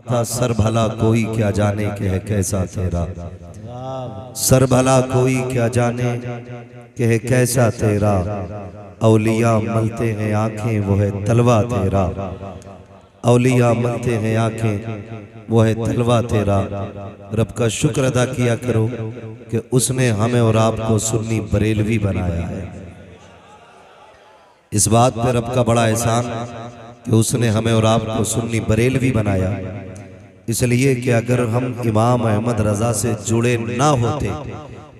था सर भला कोई क्या जाने के है कैसा तेरा, सर भला कोई क्या जाने के है कैसा तेरा, औलिया मलते हैं आंखें वो है तलवा तेरा, औलिया मलते हैं आंखें वो है तलवा तेरा। रब का शुक्र अदा किया करो कि उसने हमें और आपको सुन्नी बरेलवी बनाया है। इस बात पे रब का बड़ा एहसान कि उसने हमें और आपको सुन्नी बरेलवी बनाया, इसलिए कि अगर हम इमाम अहमद रजा से जुड़े ना होते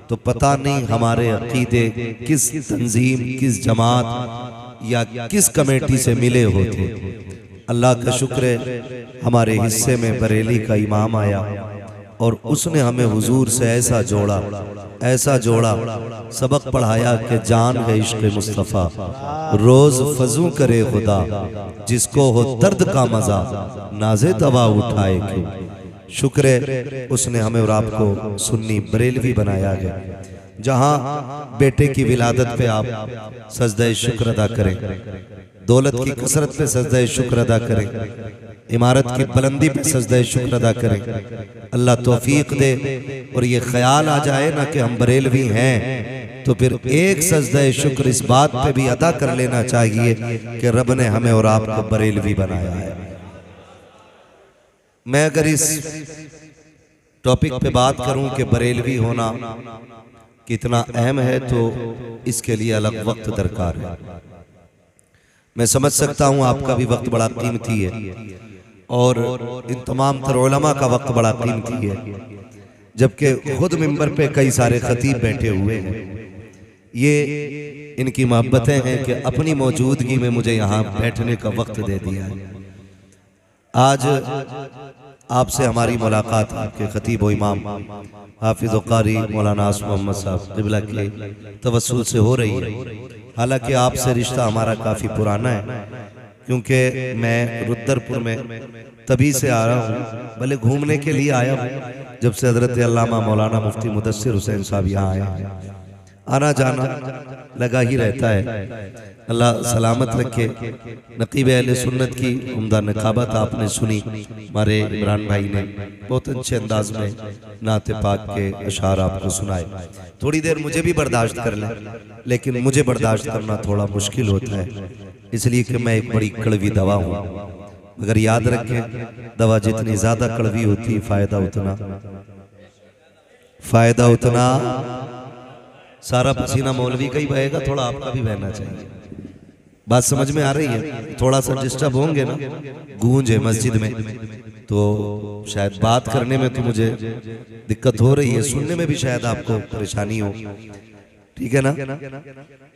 तो पता नहीं हमारे अकीदे किस तंजीम, किस जमात या किस कमेटी से मिले होते। अल्लाह का शुक्र है हमारे हिस्से में बरेली का इमाम आया और उसने हमें हुजूर से ऐसा जोड़ा, ऐसा जोड़ा, सबक पढ़ाया कि जान है इश्क़ मुस्तफ़ा, रोज फजू करे खुदा, जिसको हो दर्द का मजा नाज़े तवा उठाए क्यों। शुक्र है उसने हमें और आपको सुन्नी बरेलवी बनाया है। जहां बेटे की विलादत पे आप सजदे शुक्र अदा करें, दौलत की कसरत पे सजदे शुक्र अदा करें, इमारत की बुलंदी पे सजदे शुक्र अदा करें, अल्लाह तौफीक दे और ये ख्याल आ जाए ना कि हम बरेलवी हैं, तो फिर एक सजदे शुक्र इस बात पे भी अदा कर लेना चाहिए कि रब ने हमें और आपको बरेलवी बनाया है। मैं अगर इस टॉपिक पे बात करूं कि बरेलवी होना कितना अहम है तो इसके लिए अलग वक्त दरकार है। मैं समझ सकता हूं आपका भी वक्त बड़ा कीमती है और इन तमाम तर उलमा का वक्त बड़ा कीमती है, जबकि खुद मिंबर पे कई सारे खतीब बैठे हुए हैं। ये इनकी मोहब्बतें हैं कि अपनी मौजूदगी में मुझे यहाँ बैठने का वक्त दे दिया है। आज आपसे हमारी मुलाकात आपके खतीब व इमाम हाफिज़ व कारी मौलाना आसिफ मोहम्मद साहब क़िबला के तवस्सुल से हो रही है। हालांकि आपसे रिश्ता हमारा काफ़ी पुराना है, क्योंकि मैं रुद्रपुर में तभी से आ रहा हूँ, भले घूमने के लिए आया हूँ, जब से हज़रत अल्लामा मौलाना मुफ्ती मुदस्सिर हुसैन साहब यहाँ आए। आना जाना लगा ही रहता है। अल्लाह सलामत रखे। नकीब अहले सुन्नत की उम्दा नकाबत आपने सुनी, हमारे इमरान भाई ने बहुत अच्छे अंदाज में नाते पाक के अशार आपको सुनाए। थोड़ी देर मुझे भी बर्दाश्त कर लें, लेकिन मुझे बर्दाश्त करना थोड़ा मुश्किल होता है, इसलिए कि मैं एक बड़ी कड़वी दवा हूँ। मगर याद रखें, दवा जितनी ज्यादा कड़वी होती फायदा उतना सारा पसीना मौलवी का ही बहेगा, थोड़ा आपका भी बहना चाहिए। बात समझ में आ रही है? थोड़ा सा डिस्टर्ब होंगे ना, गूंज है मस्जिद में, तो शायद बात करने में तो मुझे दिक्कत हो रही है, सुनने में भी शायद आपको परेशानी हो। ठीक है ना?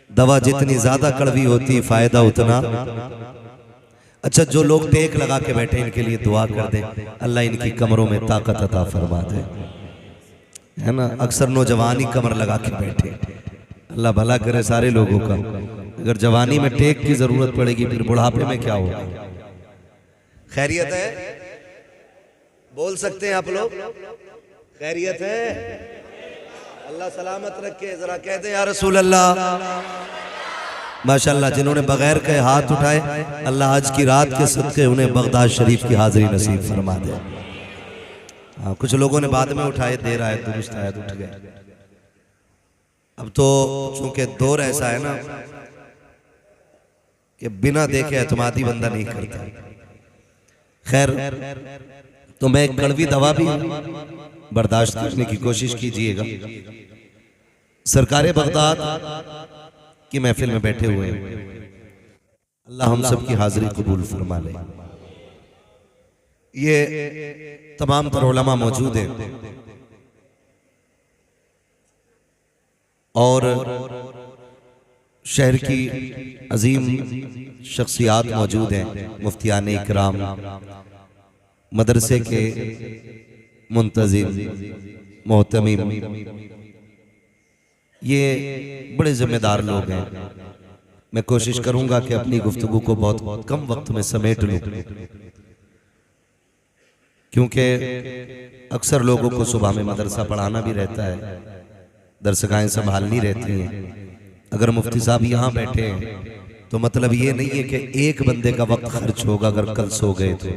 दवा जितनी ज्यादा कड़वी होती फायदा उतना। अच्छा, जो लोग टेक लगा के बैठे इनके लिए दुआ कर दें, अल्लाह इनकी कमरों में ताकत अता फरमा दे, है ना। अक्सर नौजवान ही कमर लगा के बैठे, अल्लाह भला करे सारे लोगों का। अगर जवानी में टेक की जरूरत पड़ेगी फिर बुढ़ापे में क्या होगा? खैरियत है? बोल सकते हैं आप लोग? खैरियत है? अल्लाह सलामत रखे। जरा कह दे या रसूल अल्लाह। माशाअल्लाह, जिन्होंने बगैर के हाथ उठाए, अल्लाह आज की रात के सदके उन्हें बगदाद शरीफ की हाजिरी नसीब फरमा दे। हाँ, कुछ लोगों ने बाद में उठाए, देर आए दुरुस्त आए उठ गए। अब तो चूंकि दौर ऐसा है ना कि बिना देखे एतमादी बंदा नहीं करता। खैर, तो मैं एक कड़वी दवा भी बर्दाश्त करने की कोशिश कीजिएगा। सरकारे बगदाद की महफिल में बैठे हुए हैं, अल्लाह हम सब की हाजिरी कबूल फरमा ले। ये तमाम तर उलमा मौजूद हैं और शहर की अजीम शख्सियात मौजूद हैं, मुफ्तियान इकराम, मदरसे के मुंतजिम, मोहतमीम, ये बड़े जिम्मेदार लोग हैं। मैं कोशिश करूंगा कि अपनी गुफ्तगू को बहुत कम वक्त में समेट लूं, क्योंकि अक्सर लोगों को सुबह में मदरसा पढ़ाना भी रहता है, दरसगाहें संभालनी रहती हैं। अगर मुफ्ती साहब यहाँ बैठे हैं तो मतलब ये नहीं है कि एक बंदे का वक्त खर्च होगा अगर कल सो गए तो।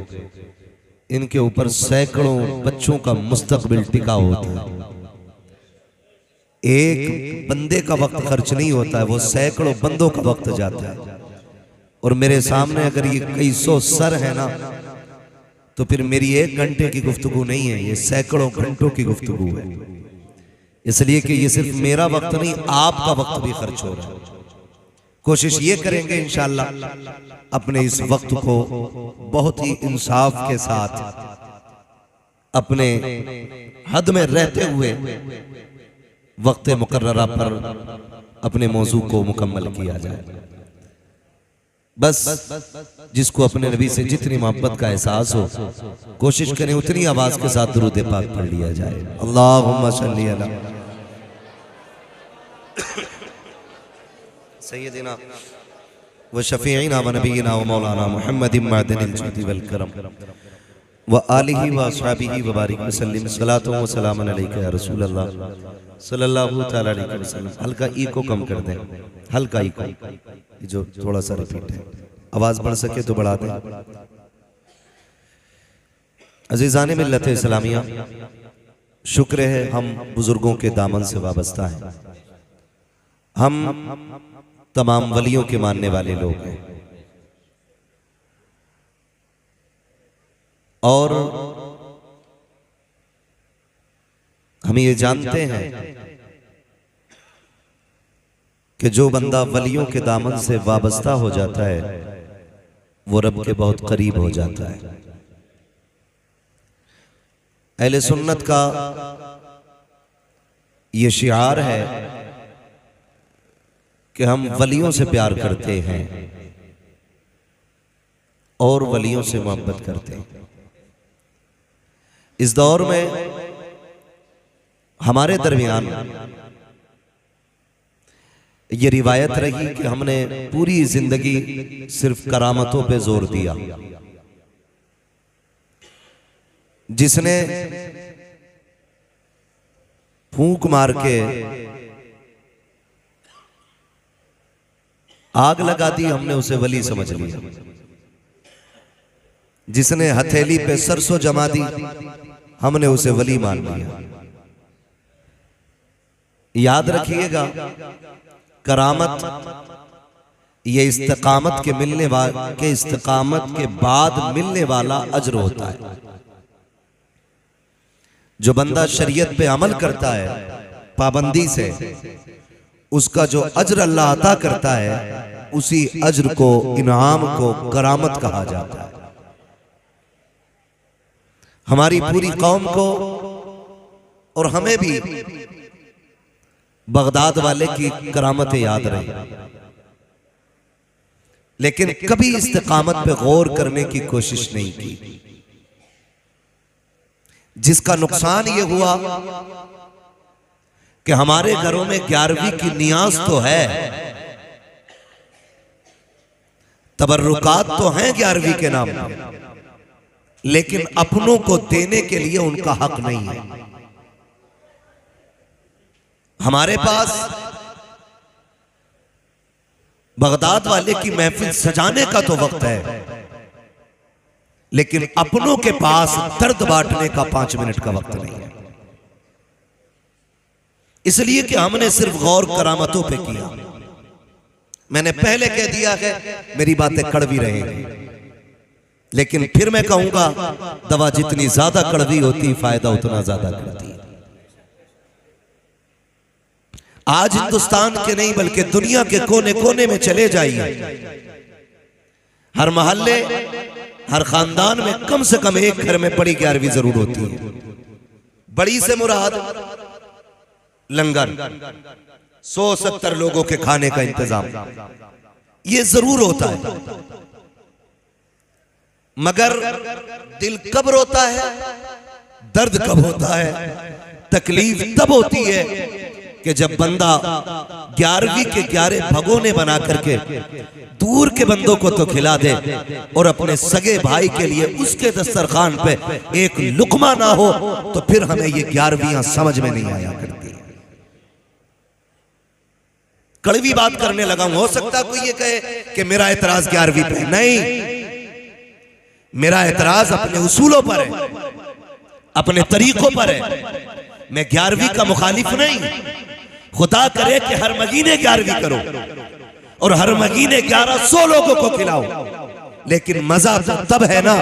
इनके ऊपर सैकड़ों बच्चों का मुस्तकबिल टिका होता है। एक बंदे का वक्त खर्च नहीं होता है, वो सैकड़ों बंदों का वक्त जाता है। और मेरे सामने अगर ये कई सौ सर है ना, तो फिर मेरी 1 घंटे की गुफ्तगू नहीं है, ये सैकड़ों घंटों की गुफ्तगू है। इसलिए कि ये सिर्फ मेरा वक्त नहीं, आपका वक्त भी खर्च हो रहा है। कोशिश ये करेंगे इंशाअल्लाह अपने इस वक्त को बहुत ही इंसाफ के साथ अपने हद में रहते हुए वक्त मुकर्ररा पर अपने मौजू को मुकम्मल किया जाए। बस जिसको अपने नबी से जितनी मोहब्बत का एहसास हो, कोशिश करें उतनी आवाज के साथ दुरूद पाक पढ़ लिया जाए। अल्लाहुम्मा सल्ली अला सय्यदिना व शफीईना व नबीना व मौलाना मुहम्मदिन मअदनिल जुदी वल करम व आलिहि व अस्हाबिहि व बारिक वसल्लम। सलातो व सलामुन अलैका या रसूल अल्लाह सल्लल्लाहु तआला अलैहि वसल्लम। हल्का इको कम कर दें, हल्का इको, जो थोड़ा सा रिपीट है, आवाज बढ़ सके तो बढ़ा दें। अजीजान मिल्लत इस्लामिया, शुक्र है हम बुजुर्गों के दामन से वाबस्ता हैं। हम तमाम वलियों के मानने वाले लोग हैं और हम ये जानते हैं कि जो बंदा वलियों के दामन से वाबस्ता हो जाता है वो रब के बहुत करीब हो जाता है। अहले सुन्नत का ये शिआर है कि हम वलियों से प्यार करते हैं और वलियों से मोहब्बत करते हैं। इस दौर में हमारे दरमियान ये रिवायत रही कि हमने पूरी जिंदगी सिर्फ करामतों पे जोर दिया। जिसने फूंक मार के आग लगा दी, हमने उसे वली समझ लिया। जिसने हथेली पे सरसों जमा दी, हमने उसे वली मान लिया। याद रखिएगा, करामत ये इस्तिकामत के मिलने के इस्तिकामत के बाद मिलने वाला अज्र होता है। जो बंदा शरीयत पे अमल करता है पाबंदी से, उसका जो अज्र अल्लाह अता करता है, उसी अज्र को, इनाम को करामत कहा जाता है। हमारी पूरी कौम को और हमें भी बगदाद वाले की करामतें याद रही, लेकिन कभी इस्तिकामत पे गौर करने की कोशिश नहीं की। जिसका नुकसान ये हुआ कि हमारे घरों में 11वीं की नियाज तो है, तबर्रुकात तो हैं 11वीं के नाम पर, लेकिन अपनों को देने के लिए उनका हक नहीं है। हमारे पास बगदाद वाले की महफिल सजाने का तो वक्त है, लेकिन अपनों के पास दर्द बांटने का 5 मिनट का वक्त नहीं है। इसलिए कि हमने सिर्फ गौर करामतों पे किया। मैंने पहले कह दिया है, मेरी बातें कड़वी रहेंगी, लेकिन फिर मैं कहूंगा, दवा जितनी ज्यादा कड़वी होती, फायदा उतना ज्यादा करती है। आज हिंदुस्तान के नहीं बल्कि दुनिया के कोने कोने में चले जाइए, हर मोहल्ले, हर खानदान में कम से कम एक घर में बड़ी 11वीं जरूर होती है। बड़ी से मुराद लंगर, 170 लोगों के खाने का इंतजाम, ये जरूर होता है। मगर दिल कब रोता है, दर्द कब होता है, तकलीफ तब होती है कि जब बंदा 11वीं के 11 भगोने बना करके दूर के बंदों को तो खिला दे और अपने सगे भाई के लिए उसके दस्तरखान पे एक लुकमा ना हो, तो फिर हमें ये 11वीं समझ में नहीं आया करती। कड़वी बात करने लगा हूं, हो सकता कोई ये कहे कि मेरा एतराज 11वीं पे नहीं। मेरा एतराज अपने उसूलों पर है, अपने तरीकों पर है। मैं 11वीं का मुखालिफ नहीं। खुदा करे कि हर महीने 11वीं करो और हर महीने 1100 लोगों को खिलाओ, लेकिन मजा तो तब है ना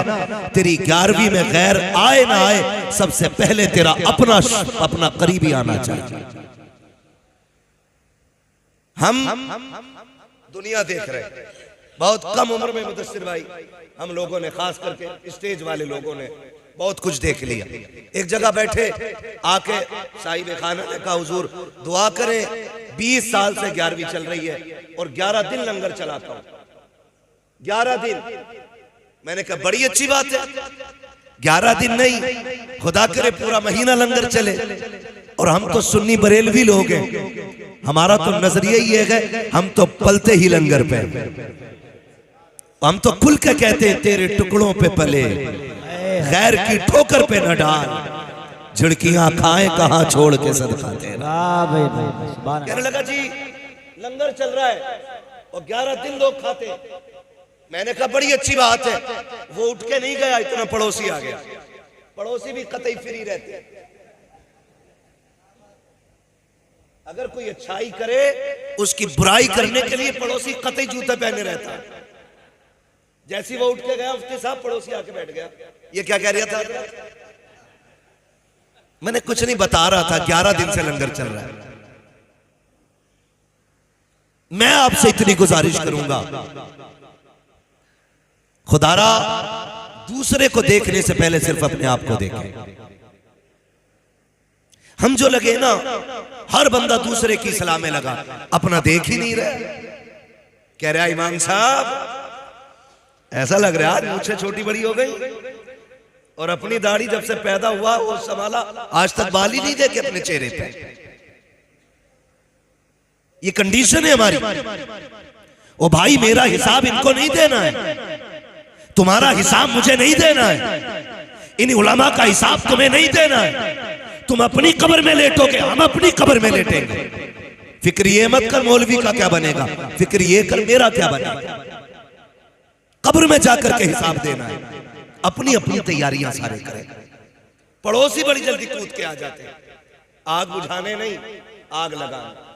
तेरी 11वीं में गैर आए ना आए, सबसे पहले तेरा अपना करीबी आना चाहिए। हम दुनिया देख रहे हैं, बहुत कम उम्र में मुदस्सिर भाई हम लोगों ने, खास करके स्टेज वाले लोगों ने बहुत कुछ देख लिया। एक जगह बैठे आके साहिब खाना ने कहा हुजूर दुआ करें, 20 साल से 11वीं चल रही है और 11 दिन लंगर चलाता हूं। 11 दिन। मैंने कहा बड़ी अच्छी बात है, 11 दिन नहीं, खुदा करे पूरा महीना लंगर चले। और हम तो सुन्नी बरेलवी लोग हैं, हमारा तो नजरिया ये है, हम तो पलते ही लंगर पे, हम तो खुल के कहते हैं तेरे टुकड़ों पे पले, गैर की ठोकर पे न डाल, झिड़कियां खाए कहां छोड़ के सदका तेरा। कहने लगा जी लंगर चल रहा है और 11 दिन लोग खाते। मैंने कहा बड़ी अच्छी बात है। वो उठ के नहीं गया, इतना पड़ोसी आ गया। पड़ोसी भी कतई फ्री रहते, अगर कोई अच्छाई करे उसकी बुराई करने के लिए पड़ोसी कतई जूता पहने रहता है। जैसे वो उठ के गया मुफ्ती साहब पड़ोसी आके बैठ गया। ये क्या कह रहा था? मैंने कुछ नहीं बता रहा था, 11 दिन से लंगर चल रहा है। मैं आपसे इतनी गुजारिश करूंगा, खुदारा दूसरे को देखने से पहले सिर्फ अपने आप को देखें। हम जो लगे ना, हर बंदा दूसरे की सलाह में लगा, अपना देख ही नहीं रहा। कह रहा इमाम साहब ऐसा लग रहा है मुझसे छोटी बड़ी हो गई, और अपनी दाढ़ी जब से पैदा हुआ वो संभाला, आज तक बाल ही नहीं देखे अपने चेहरे पे। ये कंडीशन है हमारी। ओ भाई मेरा हिसाब इनको नहीं देना है, तुम्हारा हिसाब मुझे नहीं देना है, इन उलमा का हिसाब तुम्हें नहीं देना है। तुम अपनी कब्र में लेटोगे, हम अपनी कब्र में लेटेंगे। फिक्र ये मत कर मौलवी का क्या बनेगा, फिक्र ये कर मेरा क्या बनेगा। कब्र में जाकर के हिसाब देना है। अपनी अपनी तैयारियां सारे करें। पड़ोसी बड़ी जल्दी कूद के आ जाते हैं, आग बुझाने नहीं, आग लगाने।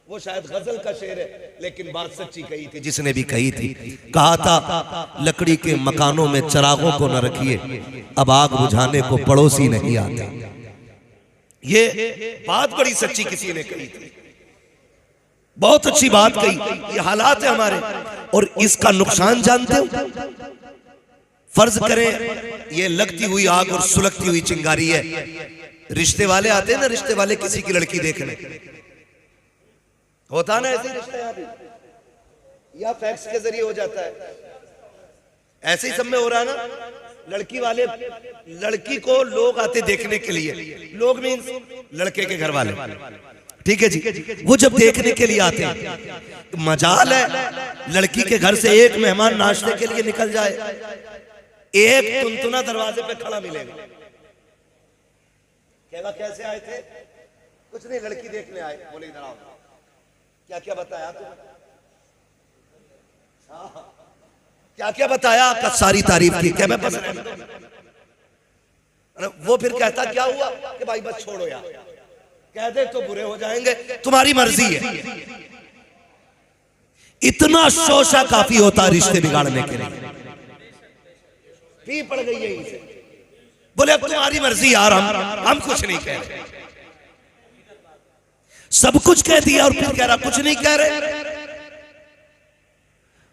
वो शायद गजल का शेर है, लेकिन बात सच्ची कही थी जिसने भी कही थी। कहा था लकड़ी के मकानों में चिरागों को न रखिए, अब आग बुझाने को पड़ोसी नहीं आते। ये बात बड़ी सच्ची किसी ने कही थी, बहुत अच्छी बात कही। ये हालात है हमारे, और इसका नुकसान जानते हो? फर्ज करें ये लगती हुई आग और सुलगती हुई चिंगारी है। रिश्ते वाले आते हैं ना, रिश्ते वाले किसी की लड़की देखने, होता ना ऐसे रिश्ते, यहाँ भी या फैक्स के जरिए हो जाता है, ऐसे ही सब में हो रहा है ना। लड़की वाले, लड़की को लोग आते देखने के लिए, लोग मीन्स लड़के के घर वाले, ठीक है जी। वो जब देखने के लिए आते हैं तो मजाल है लड़की के घर से एक मेहमान नाश्ते के लिए निकल जाए, एक तुनतुना दरवाजे पे खड़ा मिलेगा, कहेगा कैसे आए थे? कुछ नहीं, लड़की देखने आए। बोले इधर आओ। क्या क्या बताया तुमने? क्या क्या बताया? का सारी तारीफ की। क्या मैं बस, वो फिर कहता क्या हुआ कि भाई बस छोड़ो यार, कह दे तो बुरे हो जाएंगे, तुम्हारी मर्जी है। इतना शोशा काफी होता रिश्ते बिगाड़ने के लिए। पी पड़ गई है इसे, बोले अब तुम्हारी मर्जी यार, हम कुछ नहीं कह रहे। सब कुछ कह दिया और फिर कह रहा कुछ नहीं कह रहे।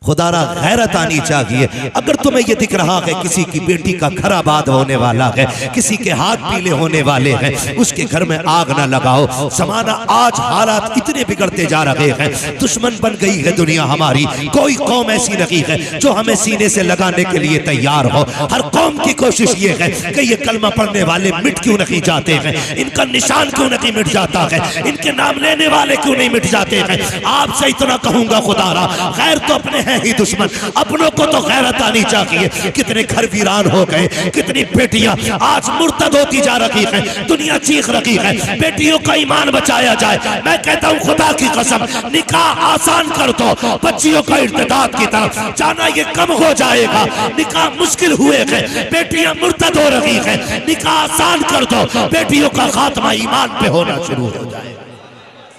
खुदारा गैरत आनी चाहिए। अगर तुम्हें यह दिख रहा है किसी की बेटी का घर आबाद होने वाला है, किसी के हाथ पीले होने वाले हैं, उसके घर में आग ना लगाओ। जमाना आज हालात इतने बिगड़ते जा रहे हैं, दुश्मन बन गई है दुनिया हमारी। कोई कौम ऐसी नहीं है जो हमें सीने से लगाने के लिए तैयार हो। हर कौम की कोशिश ये है कि ये कलमा पढ़ने वाले मिट क्यों नहीं जाते हैं, इनका निशान क्यों नहीं मिट जाता है, इनके नाम लेने वाले क्यों नहीं मिट जाते हैं। आपसे इतना कहूंगा खुदारा, गैर तो अपने हैं ही दुश्मन, अपनों को तो गैरत आनी चाहिए। कितने घर वीरान हो गए, कितनी बेटियां आज मुर्तद होती जा रही है, दुनिया चीख रही है, बेटियों का ईमान बचाया जाए। मैं कहता हूं खुदा की कसम, निकाह आसान कर दो, बच्चियों का इर्तिदाद की तरफ जाना ये कम हो जाएगा। निकाह मुश्किल हुए हैं, बेटियां मुर्तद हो रही है, निकाह आसान कर दो, बेटियों का खात्मा ईमान पे होना शुरू हो जाए।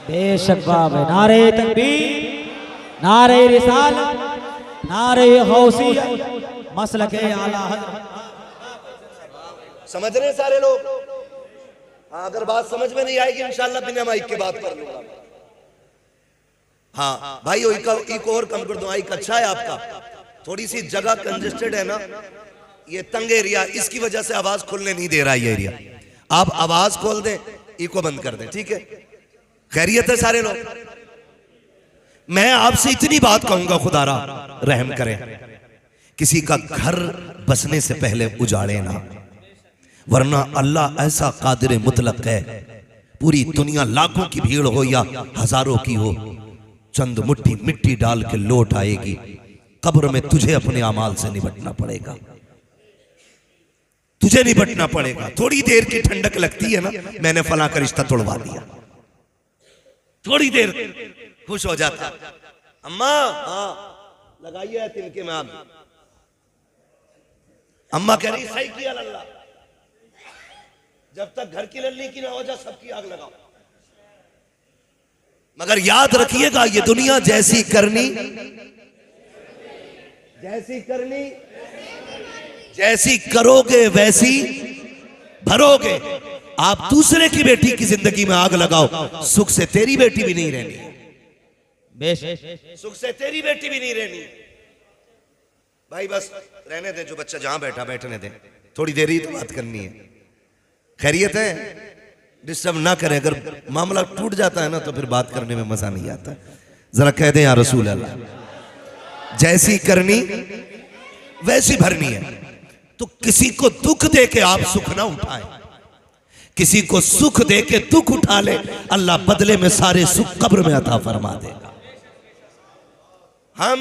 बेशक बाब है। नारे तकबीर, नारे रिसालत, नारे गौसियत, मसलके आला हज़रत। समझ रहे सारे लोग? हाँ, अगर बात समझ में नहीं आएगी इंशाल्लाह बिना माइक के बात कर लूंगा। हाँ भाई, एक और कम कर दो, माइक अच्छा है आपका, थोड़ी सी जगह कंजेस्टेड है ना, ये तंग एरिया, इसकी वजह से आवाज खुलने नहीं दे रहा ये एरिया। आप आवाज खोल दें, इको बंद कर दें, ठीक है? खैरियत है सारे लोग? मैं आपसे इतनी बात कहूंगा, खुदारा रहम करें, किसी का घर बसने से पहले उजाड़े ना, वरना अल्लाह ऐसा कादिर मुतलक है, पूरी दुनिया लाखों की भीड़ हो या हजारों की हो, चंद मुट्ठी मिट्टी डाल के लौट आएगी। कब्र में तुझे अपने अमाल से निपटना पड़ेगा, तुझे निपटना पड़ेगा। थोड़ी देर की ठंडक लगती है ना, मैंने फलां का रिश्ता तोड़वा दिया, थोड़ी देर खुश हो जाता। अम्मा हाँ लगाइए तिनके में आग। अम्मा कह रही सही किया अल्लाह, जब तक घर की लल्ली की ना हो जाए सबकी आग लगाओ। मगर याद रखिएगा, ये दुनिया जैसी करनी जैसी करोगे वैसी भरोगे। आप दूसरे की बेटी की जिंदगी में आग लगाओ, सुख से तेरी बेटी भी नहीं रहनी, सुख से तेरी बेटी भी नहीं रहनी। भाई बस रहने दे, जो बच्चा जहां बैठा बैठने दे, थोड़ी देर ही तो बात करनी है। खैरियत है, डिस्टर्ब ना करें। अगर मामला टूट जाता है ना तो फिर बात करने में मजा नहीं आता। जरा कह दें या रसूल अल्लाह, जैसी करनी वैसी भरनी है। तो किसी को दुख दे के आप सुख ना उठाएं, किसी को सुख दे के दुख उठा ले, अल्लाह बदले में सारे सुख कब्र में अता फरमा देगा। हम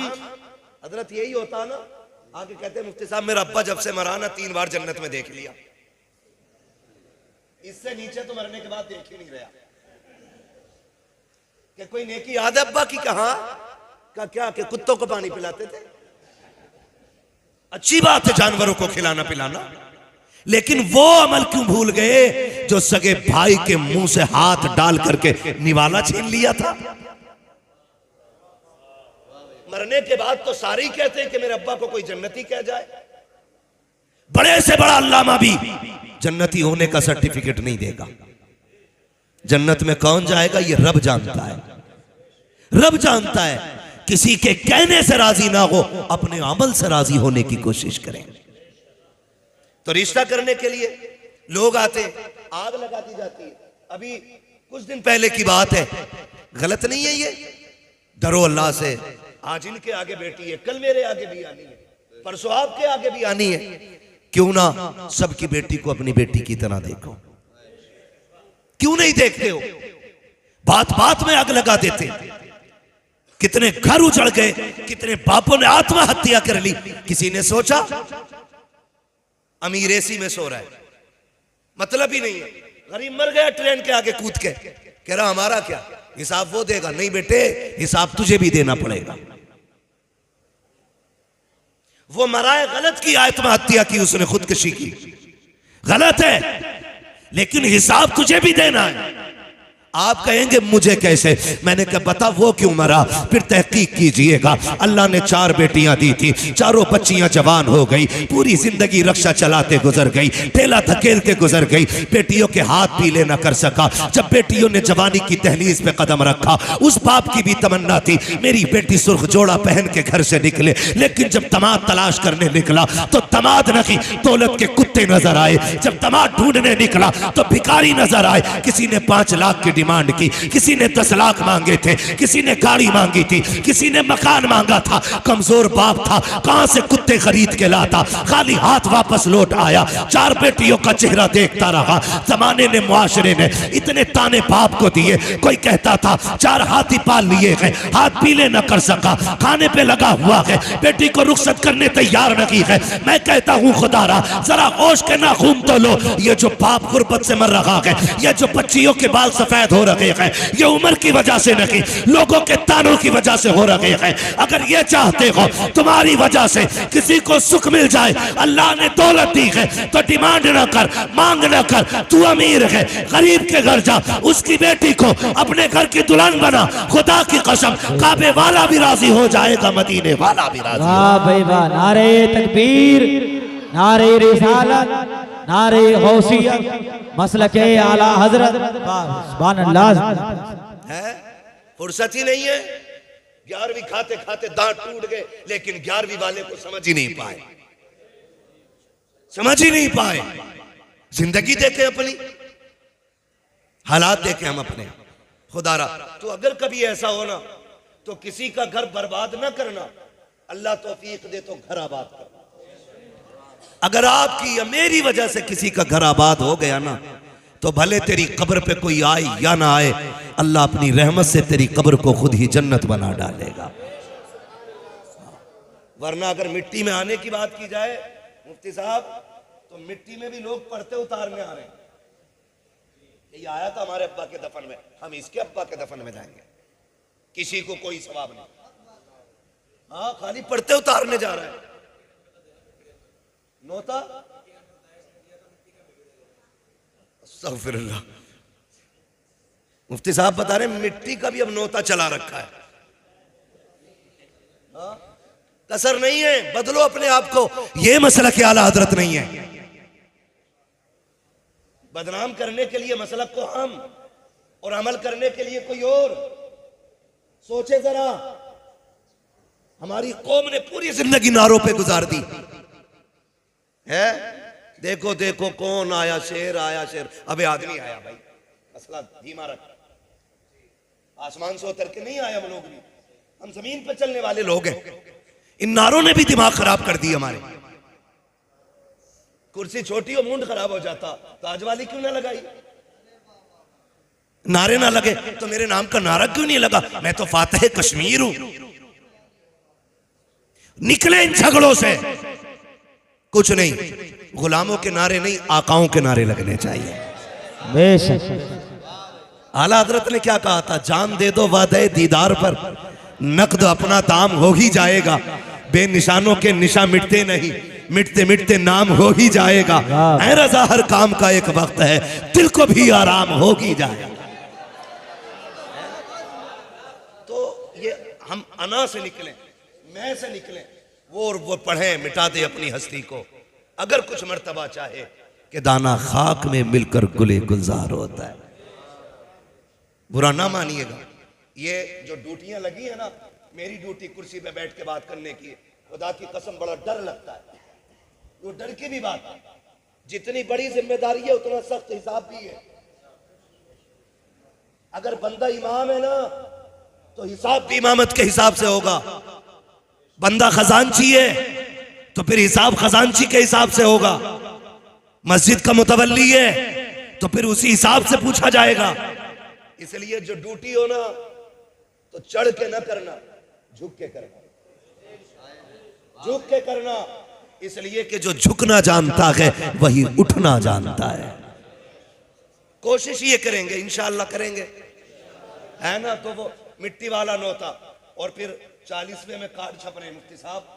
हजरत यही होता ना, आगे कहते हैं मुफ्ती साहब, मेरा अब्बा जब से मरा ना 3 बार जन्नत में देख लिया, इससे नीचे तो मरने के बाद देख ही नहीं रहा। क्या कोई नेकी याद है अब्बा की? कहा का क्या कि कुत्तों को पानी पिलाते थे, अच्छी बात है जानवरों को खिलाना पिलाना, लेकिन वो अमल क्यों भूल गए जो सगे भाई के मुंह से हाथ डाल करके निवाला छीन लिया था। मरने के बाद तो सारे ही कहते हैं कि मेरे अब्बा को कोई जन्नती कह जाए। बड़े से बड़ा अल्लामा भी जन्नती होने का सर्टिफिकेट नहीं देगा। जन्नत में कौन जाएगा ये रब जानता है, रब जानता है। किसी के कहने से राजी ना हो, अपने अमल से राजी होने की कोशिश करें। तो रिश्ता करने के लिए लोग आते, आग लगा दी जाती है। अभी कुछ दिन पहले की बात है, गलत नहीं है ये, डरो अल्लाह से। आज इनके आगे बेटी है, कल मेरे आगे भी आनी है, परसों आपके आगे भी आनी है। क्यों ना सबकी बेटी को अपनी बेटी की तरह देखो? क्यों नहीं देखते हो? बात बात में आग लगा देते। कितने घर उजड़ गए, कितने बापों ने आत्महत्या कर ली। किसी ने सोचा? अमीर एसी में सो रहा है, मतलब ही नहीं है। गरीब मर गया ट्रेन के आगे कूद के, कह रहा हमारा क्या, हिसाब वो देगा। नहीं बेटे, हिसाब तुझे भी देना पड़ेगा। वो मराए गलत की, आत्महत्या की, उसने खुदकुशी की, गलत है, लेकिन हिसाब तुझे भी देना है। आप कहेंगे मुझे कैसे? मैंने कहा बता वो क्यों मरा, फिर तहकीक कीजिएगा। अल्लाह ने 4 बेटियां दी थी, चारों बच्चियां जवान हो गई, पूरी जिंदगी रक्षा चलाते गुजर गई, ठेला धकेलते गुजर गई, बेटियों के हाथ पीले न कर सका। जब बेटियों ने जवानी की दहलीज पे कदम रखा, उस बाप की भी तमन्ना थी मेरी बेटी सुर्ख जोड़ा पहन के घर से निकले, लेकिन जब दामाद तलाश करने निकला तो दामाद नहीं, दौलत के कुत्ते नजर आए। जब दामाद ढूंढने निकला तो भिखारी नजर आए। किसी ने 5 लाख की डिमांड की। किसी ने 10 लाख मांगे थे, किसी ने गाड़ी मांगी थी, किसी ने मकान मांगा था। कमजोर बाप था, कहां से कुत्ते खरीद के लाता, खाली हाथ वापस लौट आया। 4 बेटियों का चेहरा देखता रहा। जमाने ने, मुआशरे ने इतने ताने बाप को दिए। कोई कहता था 4 हाथी पाल लिए हैं, हाथ पीले न कर सका, खाने पे लगा हुआ है, बेटी को रुखसत करने तैयार नहीं है। मैं कहता हूं खुदारा जरा होश के नाखून तो लो। ये जो बाप गुर्बत से मर रहा है, ये जो बच्चियों के बाल सफेद हो रहे हैं, ये उम्र की वजह से नहीं, लोगों के तानों की वजह से हो रहे हैं। अगर ये चाहते हो तुम्हारी वजह से किसी को सुख मिल जाए, अल्लाह ने दौलत दी है तो डिमांड न कर, मांग न कर। तू अमीर है, गरीब के घर जा, उसकी बेटी को अपने घर की दुल्हन बना। खुदा की कसम काबे वाला भी राजी हो जाएगा, मदीने वाला भी राजी। वाह भाई वाह, नारे तकबीर, नारे रिसालत, नारे गौसियत, मसलके आला हजरत। सुभान अल्लाह। है फुर्सत ही नहीं है। 11वीं खाते खाते दांत टूट गए, लेकिन 11वीं वाले को समझ ही नहीं पाए, समझ ही नहीं पाए। जिंदगी देखे अपनी, हालात देखे हम अपने। खुदारा तो अगर कभी ऐसा हो ना तो किसी का घर बर्बाद ना करना, अल्लाह तौफीक दे तो घर आबाद करना। अगर आपकी या मेरी वजह से किसी का घर आबाद हो गया ना, तो भले तेरी कब्र पे कोई आए या ना आए, अल्लाह अपनी रहमत से तेरी कब्र को खुद ही जन्नत बना डालेगा। वरना अगर मिट्टी में आने की बात की जाए मुफ्ती साहब, तो मिट्टी में भी लोग पर्दे उतारने आ रहे हैं। ये आया था हमारे अब्बा के दफन में, हम इसके अब्बा के दफन में जाएंगे, किसी को कोई सवाब नहीं। हाँ, खाली पर्दे उतारने जा रहा है। नोता अस्तगफिरुल्लाह। मुफ्ती साहब बता रहे मिट्टी का भी अब नोता चला रखा है। कसर नहीं है, बदलो अपने आप को। यह मसला के आला हजरत नहीं है। बदनाम करने के लिए मसलक को हम और अमल करने के लिए कोई और। सोचे जरा, हमारी कौम ने पूरी जिंदगी नारों पे गुजार दी है। देखो देखो कौन आया, शेर आया, शेर। अबे आदमी आया भाई, मसला धीमा रख। आसमान से उतर के नहीं आया, हम लोग भी, हम जमीन पे चलने वाले लोग हैं। इन नारों ने भी दिमाग खराब कर दी हमारे। कुर्सी छोटी हो मुंड खराब हो जाता, ताज वाली क्यों ना लगाई? नारे ना लगे तो मेरे नाम का नारा क्यों नहीं लगा? मैं तो फातिह कश्मीर हूं। निकले इन झगड़ों से। कुछ नहीं, गुलामों के नारे नहीं, आकाओं के नारे लगने चाहिए। बेशक आला हजरत ने क्या कहा था? जान दे दो वादे दीदार पर, नकद अपना दाम हो ही जाएगा। बेनिशानों के निशा मिटते नहीं, मिटते मिटते नाम हो ही जाएगा। ऐ रजा हर काम का एक वक्त है, दिल को भी आराम हो ही जाएगा। तो ये हम अना से निकले, मैं से निकले, वो पढ़े मिटा दे अपनी हस्ती को। अगर कुछ मर्तबा चाहे कि दाना खाक में मिलकर गुले गुलजार होता है। बुरा ना मानिएगा, ये जो ड्यूटियां लगी है ना, मेरी ड्यूटी कुर्सी पे बैठ के बात करने की, खुदा की कसम बड़ा डर लगता है। वो डर की भी बात है, जितनी बड़ी जिम्मेदारी है उतना सख्त हिसाब भी है। अगर बंदा इमाम है ना, तो हिसाब भी इमामत के हिसाब से होगा। बंदा खजांची है तो फिर हिसाब खजांची के हिसाब से होगा। मस्जिद का मुतवल्ली है तो फिर उसी हिसाब से पूछा जाएगा। इसलिए जो ड्यूटी हो ना, तो चढ़ के ना करना, झुक के करना, झुक के करना। इसलिए कि जो झुकना जानता है वही उठना जानता है। कोशिश ये करेंगे, इंशाअल्लाह करेंगे, है ना। तो वो मिट्टी वाला नोता, और फिर 40वें में कार्ड छप रहे। मुफ्ती साहब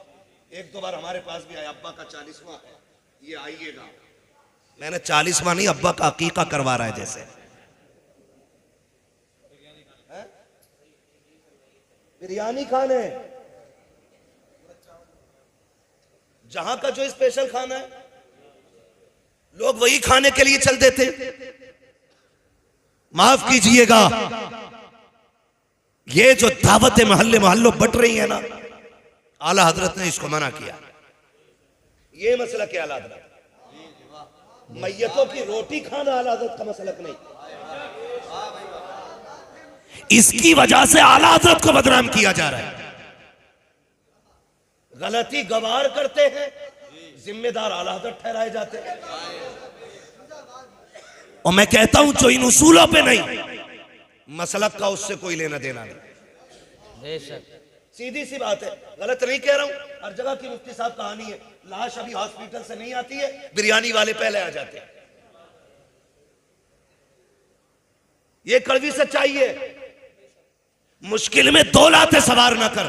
एक दो बार हमारे पास भी आए, अब्बा का 40वां है, ये आइएगा। मैंने 40वां नहीं, अब्बा का अकीका करवा रहा है जैसे। बिरयानी खाने, जहां का जो स्पेशल खाना है लोग वही खाने के लिए चल देते। माफ कीजिएगा, ये जो दावतें मोहल्ले मोहल्लों बट रही है ना, आला हजरत ने इसको मना किया। ये मसला क्या आला हजरत? मैयतों की रोटी खाना आला हजरत का मसलक नहीं। इसकी वजह से आला हजरत को बदनाम किया जा रहा है। गलती गवार करते हैं, जिम्मेदार आला हजरत ठहराए जाते हैं। और मैं कहता हूं जो इन उसूलों पे नहीं, मसलक का उससे कोई लेना देना नहीं। सीधी सी बात है, गलत नहीं कह रहा हूं। हर जगह की मुफ्ती साहब कहानी है, लाश अभी हॉस्पिटल से नहीं आती है, बिरयानी वाले पहले आ जाते हैं। ये कड़वी सच्चाई है। मुश्किल में दो लाते सवार ना कर,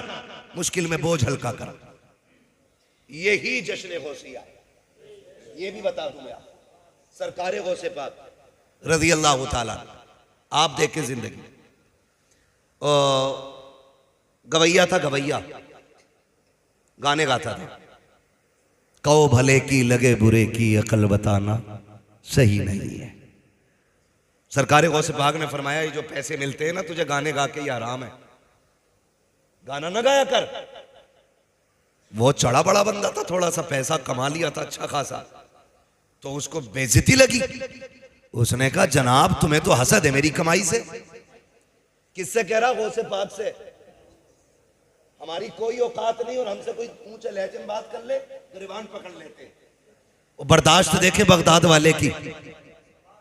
मुश्किल में बोझ हल्का कर। यही जश्न गौसिया है। ये भी बता दूं मैं, सरकार गौसे पाक रज़ी अल्लाह ताला, आप देखे जिंदगी। गवैया था, गवैया गाने गाता था। कहो भले की लगे बुरे की अकल बताना सही नहीं है। सरकार गौसे पाक ने फरमाया ये जो पैसे मिलते हैं ना तुझे गाने गा के ये आराम है, गाना ना गाया कर। वो चढ़ा बड़ा बंदा था, थोड़ा सा पैसा कमा लिया था अच्छा खासा, तो उसको बेइज्जती लगी। उसने कहा जनाब तुम्हें तो हसद है मेरी कमाई से। किससे कह रहा? गौसे पाक से। हमारी कोई औकात नहीं और हमसे कोई ऊंचे लहजे में बात कर ले गिरबान पकड़ लेते। वो बर्दाश्त देखे बगदाद वाले की,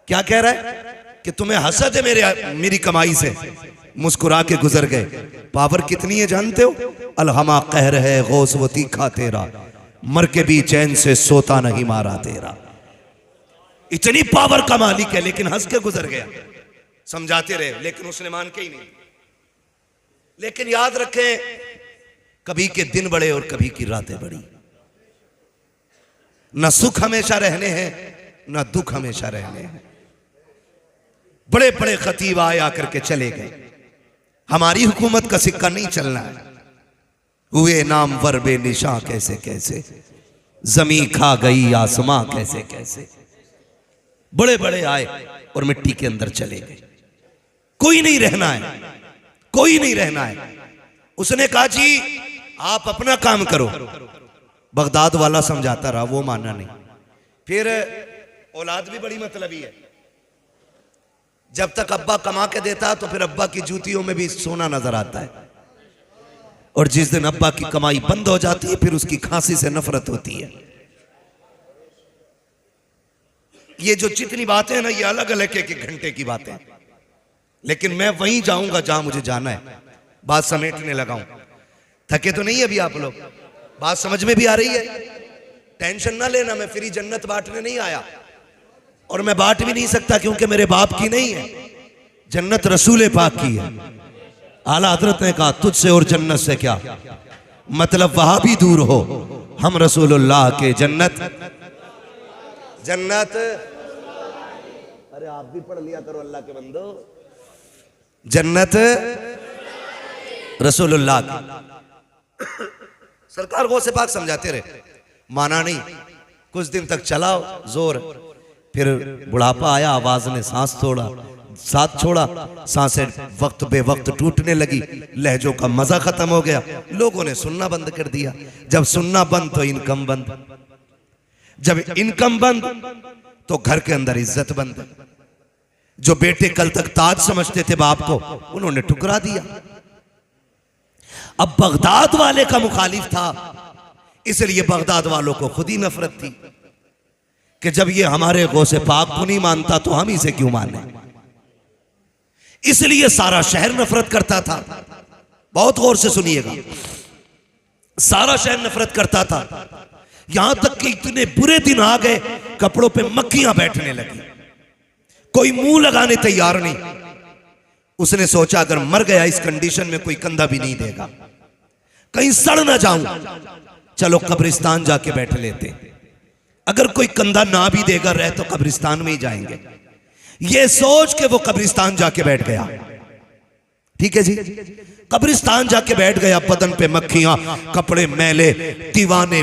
क्या कह रहा है कि तुम्हें हसद है मेरी कमाई से। मुस्कुरा के गुजर गए। पावर कितनी है जानते हो? अलहमा कहर है गौस वो तीखा तेरा, मर के भी चैन से सोता नहीं मारा तेरा। इतनी पावर का मालिक है, लेकिन हंस के गुजर गया। समझाते रहे लेकिन उसने मान के ही नहीं। लेकिन याद रखें, कभी के दिन बड़े और कभी की रातें बड़ी। न सुख हमेशा रहने हैं न दुख हमेशा रहने हैं। बड़े बड़े खतीब आए आकर के चले गए। हमारी हुकूमत का सिक्का नहीं चलना है। हुए नाम वर बेनिशां कैसे कैसे, जमी खा गई आसमां कैसे कैसे। बड़े बड़े आए और मिट्टी के अंदर चले गए। कोई नहीं रहना है, कोई नहीं रहना है। उसने कहा जी आप अपना काम करो। बगदाद वाला समझाता रहा, वो माना नहीं। फिर औलाद भी बड़ी मतलबी है। जब तक अब्बा कमा के देता तो फिर अब्बा की जूतियों में भी सोना नजर आता है, और जिस दिन अब्बा की कमाई बंद हो जाती है फिर उसकी खांसी से नफरत होती है। ये जो जितनी बातें हैं ना, ये अलग अलग एक घंटे की बातें, लेकिन मैं वहीं जाऊंगा जहां मुझे जाना है। बात समेटने लगा हूं। थके तो नहीं अभी आप लोग? बात समझ में भी आ रही है? टेंशन ना लेना, मैं फ्री जन्नत बांटने नहीं आया, और मैं बांट भी नहीं सकता क्योंकि मेरे बाप की नहीं है, जन्नत रसूल पाक की है। आला हजरत ने कहा तुझसे और जन्नत से क्या मतलब, वहां भी दूर हो, हम रसूलुल्लाह के जन्नत। जन्नत, अरे आप भी पढ़ लिया करो अल्लाह के बंदो। जन्नत रसूलुल्लाह की। सरकार गौसे पाक समझाते रहे, माना नहीं। कुछ दिन तक चलाओ जोर, फिर बुढ़ापा आया, आवाज ने सांस साथ छोड़ा, सांसें वक्त बे वक्त टूटने लगी, लहजों का मजा खत्म हो गया, लोगों ने सुनना बंद कर दिया। जब सुनना बंद तो इनकम बंद, जब इनकम बंद तो घर के अंदर इज्जत बंद। जो बेटे कल तक ताज समझते थे बाप को, उन्होंने ठुकरा दिया। अब बगदाद वाले का मुखालिफ था, इसलिए बगदाद वालों को खुद ही नफरत थी कि जब ये हमारे गौसे पाक को नहीं मानता तो हम इसे क्यों माने। इसलिए सारा शहर नफरत करता था। बहुत गौर से सुनिएगा, सारा शहर नफरत करता था। यहां तक कि इतने बुरे दिन आ गए, कपड़ों पे मक्खियां बैठने लगी, कोई मुंह लगाने तैयार नहीं। उसने सोचा अगर मर गया इस कंडीशन में कोई कंधा भी नहीं देगा, कहीं सड़ ना जाऊं, चलो कब्रिस्तान जाके बैठ लेते। अगर कोई कंधा ना भी देगा रहे तो कब्रिस्तान में ही जाएंगे। ये सोच के वो कब्रिस्तान जाके बैठ गया। ठीक है जी, कब्रिस्तान जाके बैठ गया। बदन पे मक्खियां, कपड़े मैले, दीवाने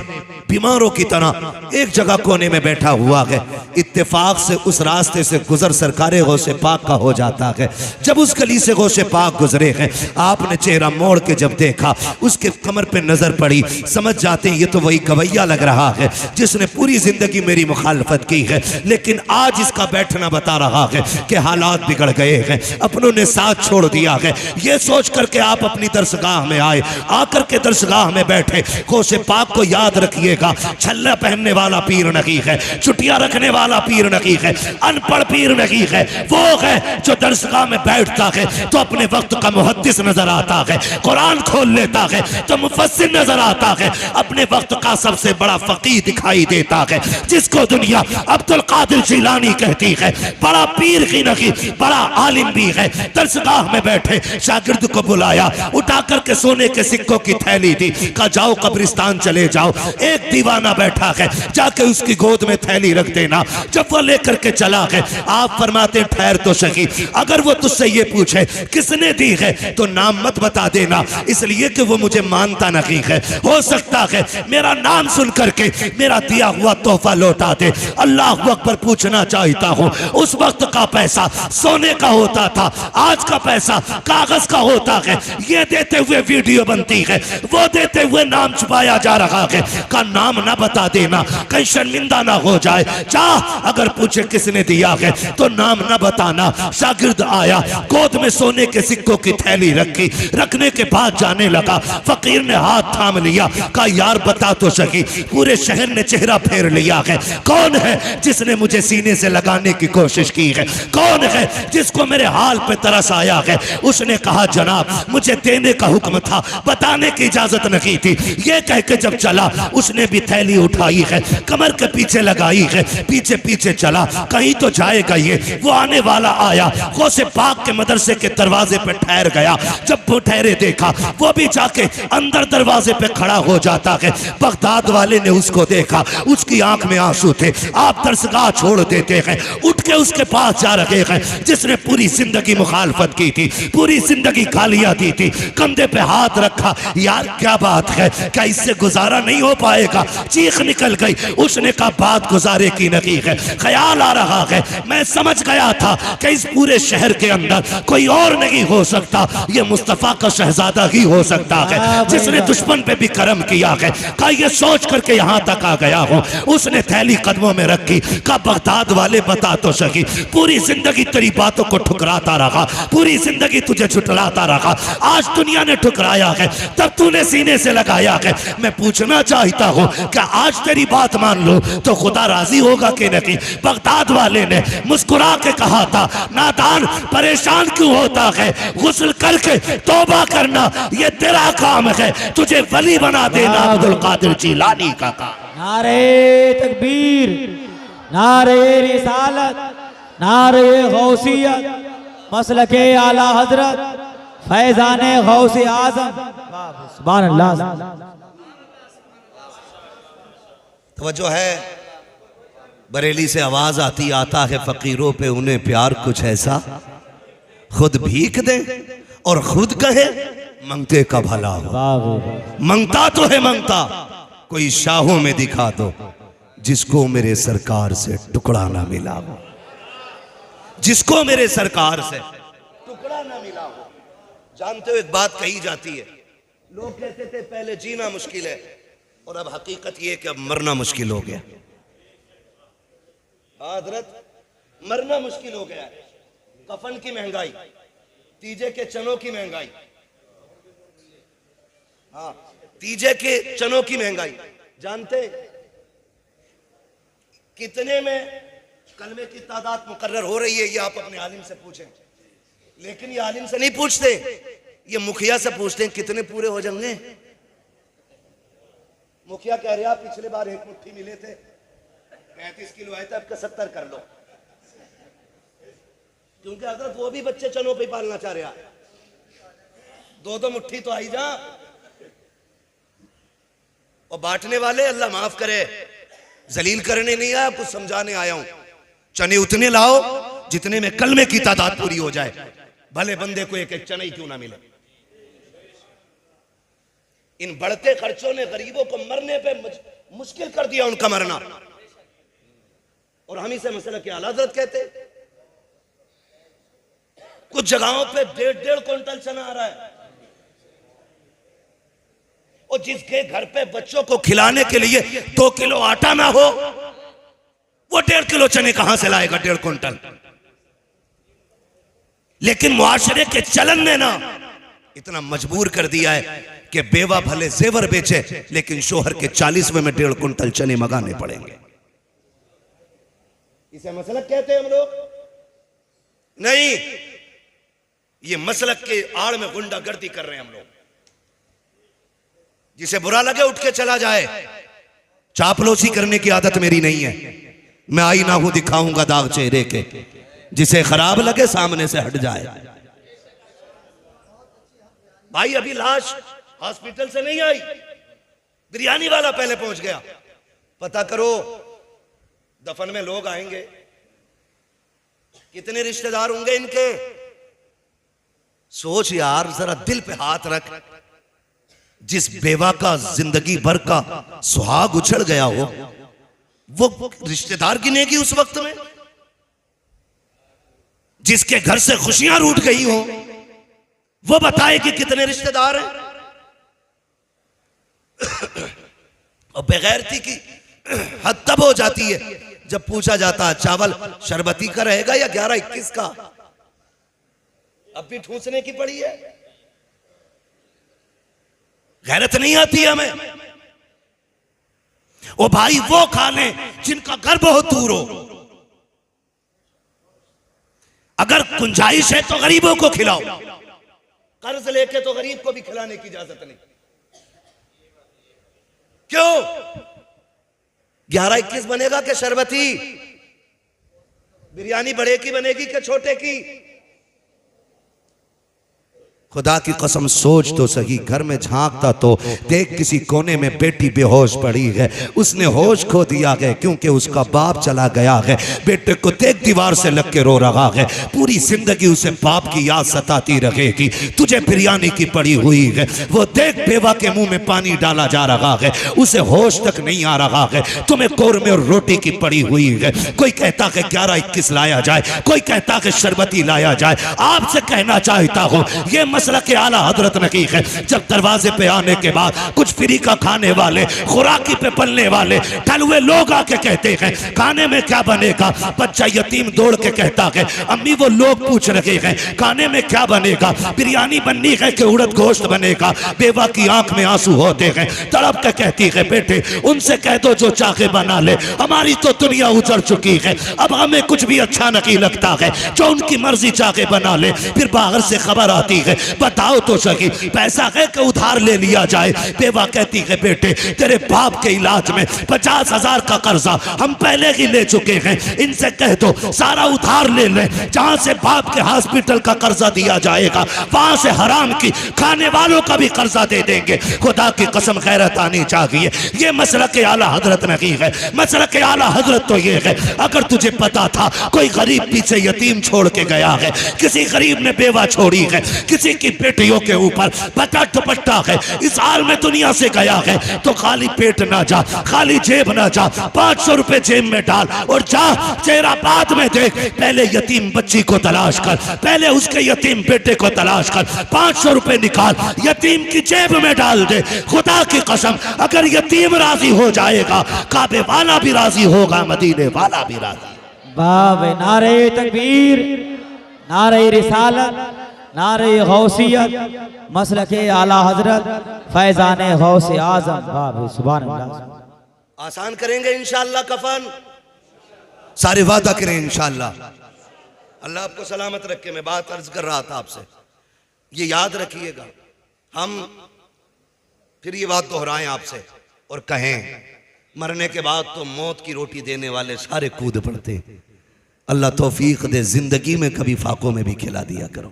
बीमारों की तरह एक जगह कोने में बैठा हुआ है। इत्तेफाक से उस रास्ते से गुजर सरकारे गौसे पाक का हो जाता है। जब उस गली से गौसे पाक गुजरे हैं, आपने चेहरा मोड़ के जब देखा, उसके कमर पे नजर पड़ी, समझ जाते हैं ये तो वही गवैया लग रहा है जिसने पूरी जिंदगी मेरी मुखालफत की है, लेकिन आज इसका बैठना बता रहा है कि हालात बिगड़ गए हैं, अपनों ने साथ छोड़ दिया है, ये सोच करके आप अपनी दरसगाह में आए, आकर के दरसगाह में बैठे। कोसे पाक को याद रखिएगा, छल्ला पहनने वाला पीर नहीं है, चुटिया रखने वाला पीर नहीं है, अनपढ़ पीर नहीं है। वो है जो दरसगाह में बैठता है तो अपने वक्त का मुहद्दिस नजर आता है, कुरान खोल लेता है तो मुफस्सिर नजर आता है, अपने वक्त का सबसे बड़ा फकीह दिखाई देता है, जिसको दुनिया अब्दुल कादिर जिलानी कहती है। बड़ा पीर ही नहीं, बड़ा आलिम भी है। दरसगाह में बैठे शागिर्द को बुलाया, उठा करके सोने के सिक्कों की थैली दी, कहा जाओ कब्रिस्तान चले जाओ। एक दीवाना बैठा है, जाके उसकी गोद में थैली रख देना। जब वो लेकर के चला है, आप फरमाते ठहर तो सही, अगर वो तुझसे ये पूछे किसने दी है तो नाम मत बता देना, इसलिए कि वो मुझे मानता नहीं है। हो सकता है मेरा नाम सुन करके मेरा दिया हुआ तोहफा लौटा दे। अल्लाह अकबर, पूछना चाहता हूँ, उस वक्त का पैसा सोने का होता था, आज का पैसा कागज का होता है। ये देते हुए वीडियो बनती है, वो देते हुए नाम छुपाया जा रहा है। का नाम ना बता देना, कहीं शर्मिंदा ना हो जाए। चाह अगर पूछे किसने दिया है तो नाम ना बताना। शागिर्द आया, गोद में सोने के सिक्कों की थैली रखी, रखने के बाद जाने लगा। फकीर ने हाथ थाम लिया, कहा यार बता तो सही, पूरे शहर ने चेहरा फेर लिया है, कौन है जिसने मुझे सीने से लगाने की कोशिश की है, कौन है जिसको मेरे हाल पे तरस आया है। उसने कहा जनाब मुझे देने का हुक्म था, बताने की इजाजत नहीं थी। ये कह के जब चला, उसने भी थैली उठाई है, कमर के पीछे लगाई है, पीछे पीछे चला, कहीं तो जाएगा ये। वो आने वाला आया, गौसे पाक के मदरसे के दरवाजे पे ठहर गया। जब वो ठहरे देखा, वो भी जाके अंदर दरवाजे पे खड़ा हो जाता है। बगदाद वाले ने उसको देखा, उसकी आंख में आंसू थे। आप दरसगाह छोड़ देते हैं, उठ के उसके पास जा रहे हैं जिसने पूरी जिंदगी मुखालफत की थी, पूरी जिंदगी गालियां दी थी। कंधे पे हाथ रखा, यार क्या बात है, क्या इससे गुजारा नहीं हो पाएगा? चीख निकल गई। उसने कहा बात गुजारे की नहीं है, ख्याल आ रहा है, मैं समझ गया था कि इस पूरे शहर के अंदर कोई और नहीं हो सकता, ये मुस्तफा का शहजादा ही हो सकता है जिसने दुश्मन पे भी करम किया है। कहा ये सोच करके यहाँ तक आ गया हूँ। उसने थैली कदमों में रखी, कहा बगदाद वाले बता तो सही, पूरी जिंदगी तेरी बातों को ठुकराता रहा, पूरी जिंदगी तुझे झुठलाता रहा, आज दुनिया ने ठुकराया है, तब तूने सीने से लगाया है। मैं पूछना चाहता हूँ क्या आज तेरी बात मान लो तो खुदा राजी होगा कि नहीं? बगदाद वाले ने मुस्कुरा के कहा था, नादान परेशान क्यों होता है, गुस्ल करके तौबा करना ये तेरा काम है, तुझे वली बना देना अब्दुल कादिर जिलानी का काम। नारे तकबीर, नारे रिसालत, नारे गौसियत, मसलके आला हजरत, फैजाने गौसे आजम। सुभान अल्लाह। तवज्जो है, बरेली से आवाज आती आता है फकीरों पे उन्हें प्यार कुछ ऐसा, खुद भीख दे और खुद कहे मंगते का भला हो। मंगता तो है मंगता, कोई शाहों में दिखा दो जिसको मेरे सरकार से टुकड़ा ना मिला हो, जिसको मेरे सरकार से टुकड़ा ना मिला हो। जानते हो एक बात कही जाती है, लोग कहते थे पहले जीना मुश्किल है और अब हकीकत ये कि अब मरना मुश्किल हो गया। हजरत मरना मुश्किल हो गया है। कफन की महंगाई, तीजे के चनों की महंगाई, हाँ तीजे के चनों की महंगाई। जानते कितने में कलमे की तादाद मुकर्रर हो रही है, ये आप अपने आलिम से पूछें। लेकिन ये आलिम से नहीं पूछते, ये मुखिया से पूछते हैं कितने पूरे हो जाएंगे। मुखिया कह रहे आप पिछले बार एक मुट्ठी मिले थे, 35 किलो आए थे, अब 70 कर लो, क्योंकि हजरत वो भी बच्चे चनों पे पालना चाह रहा है। दो मुट्ठी तो आई जा। और बांटने वाले अल्लाह माफ करे, जलील करने नहीं आया, कुछ समझाने आया हूं। चने उतने लाओ जितने में कलमे की तादाद पूरी हो जाए, भले बंदे को एक एक चना ही क्यों ना मिले। इन बढ़ते खर्चों ने गरीबों को मरने पे मुश्किल कर दिया उनका मरना। और हम इसे मसला के आला हज़रत कहते। कुछ जगहों पे 1.5 क्विंटल चना आ रहा है, और जिसके घर पे बच्चों को खिलाने के लिए 2 किलो आटा ना हो, वो 1.5 किलो चने कहां से लाएगा? 1.5 क्विंटल। लेकिन मुआशरे के चलन ने ना इतना मजबूर कर दिया है कि बेवा भले जेवर बेचे लेकिन शोहर के 40वें में 1.5 कुंटल चने मंगाने पड़ेंगे। इसे मसलक कहते हैं हम लोग? नहीं, ये मसलक के आड़ में गुंडागर्दी कर रहे हैं हम लोग। जिसे बुरा लगे उठ के चला जाए। चापलूसी करने की आदत मेरी नहीं है। मैं आईना हूं, दिखाऊंगा दाग चेहरे के। जिसे खराब लगे सामने से हट जाए। भाई अभी लाश हॉस्पिटल से नहीं आई, बिरयानी वाला पहले पहुंच गया। पता करो दफन में लोग आएंगे, कितने रिश्तेदार होंगे इनके। सोच यार, जरा दिल पे हाथ रख। जिस बेवा का जिंदगी भर का सुहाग उछड़ गया हो, वो रिश्तेदार गिनेगी उस वक्त में? जिसके घर से खुशियां रूठ गई हो, वो बताए कि कितने रिश्तेदार हैं। और बेगैरती की हद तब हो जाती है जब पूछा जाता है चावल शरबती का रहेगा या 11-21 का। अब भी ठूसने की पड़ी है। गैरत नहीं आती हमें। ओ भाई वो खा ले जिनका घर बहुत दूर हो। अगर गुंजाइश है तो गरीबों को खिलाओ, कर्ज लेके तो गरीब को भी खिलाने की इजाजत नहीं। क्यों? 11-21 बनेगा कि शरबती? बिरयानी बड़े की बनेगी कि छोटे की? खुदा की कसम सोच तो सही। घर में झांकता तो देख किसी कोने में बेटी बेहोश पड़ी है। उसने होश खो दिया है क्योंकि उसका बाप चला गया है। बेटे को देख दीवार से लग के रो रहा है। पूरी जिंदगी उसे बाप की याद सताती रहेगी। तुझे बिरयानी की पड़ी हुई है। वो देख बेवा के मुंह में पानी डाला जा रहा है, उसे होश तक नहीं आ रहा है। तुम्हें कौरमे और रोटी की पड़ी हुई है। कोई कहता है 11-21 लाया जाए, कोई कहता है शरबती लाया जाए। आपसे कहना चाहता हूं ये मसला के आला हजरत ने की है। जब दरवाजे पे आने के बाद कुछ फ्री का खाने वाले, खुराकी पे पलने वाले टलुए लोग आके कहते हैं खाने में क्या बनेगा। बच्चा यतीम दौड़ के कहता है अम्मी वो लोग पूछ रहे हैं खाने में क्या बनेगा, बिरयानी बननी है कि उड़द गोश्त बनेगा। बेवा की आंख में आंसू होते हैं, तड़प के कहती है बेटे उनसे कह दो जो चाहे बना ले, हमारी तो दुनिया उजड़ चुकी है, अब हमें कुछ भी अच्छा नहीं लगता है, जो उनकी मर्जी चाहे बना ले। फिर बाहर से खबर आती है बताओ तो सही पैसा है कि उधार ले लिया जाए। बेवा कहती है बेटे तेरे बाप के इलाज में 50,000 का कर्जा हम पहले ही ले चुके हैं, इनसे कह दो सारा उधार ले ले। जहां से बाप के हॉस्पिटल का कर्जा दिया जाएगा वहां से हराम की खाने वालों का भी कर्जा दे देंगे। खुदा की कसम गैरत आनी चाहिए। ये मसला के आला हजरत नहीं है। मसला के आला हजरत तो ये है अगर तुझे पता था कोई गरीब पीछे यतीम छोड़ के गया है, किसी गरीब ने बेवा छोड़ी है, किसी की बेटियों के ऊपर पता दुपट्टा है, इस हाल में दुनिया से गया है, तो खाली पेट ना जा, खाली जेब ना जा, 500 रुपए जेब में डाल और जा चेहरा बाद में देख। पहले यतीम बच्ची को तलाश कर, पहले उसके यतीम बेटे को तलाश कर, 500 रुपए निकाल यतीम की जेब में डाल दे। खुदा की कसम अगर यतीम राजी हो जाएगा काबे वाला भी राजी होगा, मदीने वाला भी राजी। बाबे नारे तकबीर, नारे रिसालत, नारे गौसियत, मसलके आला हजरत फैजाने गौसे आजम। बाबे सुभान अल्लाह। आसान करेंगे इंशाअल्लाह कफन, सारे वादा करें इंशाअल्लाह। अल्लाह आपको सलामत रखे। मैं बात अर्ज कर रहा था आपसे, ये याद रखिएगा। हम फिर ये बात दोहराएं आपसे और कहें मरने के बाद तो मौत की रोटी देने वाले सारे कूद पड़ते। अल्लाह तौफीक दे जिंदगी में कभी फाकों में भी खिला दिया करो,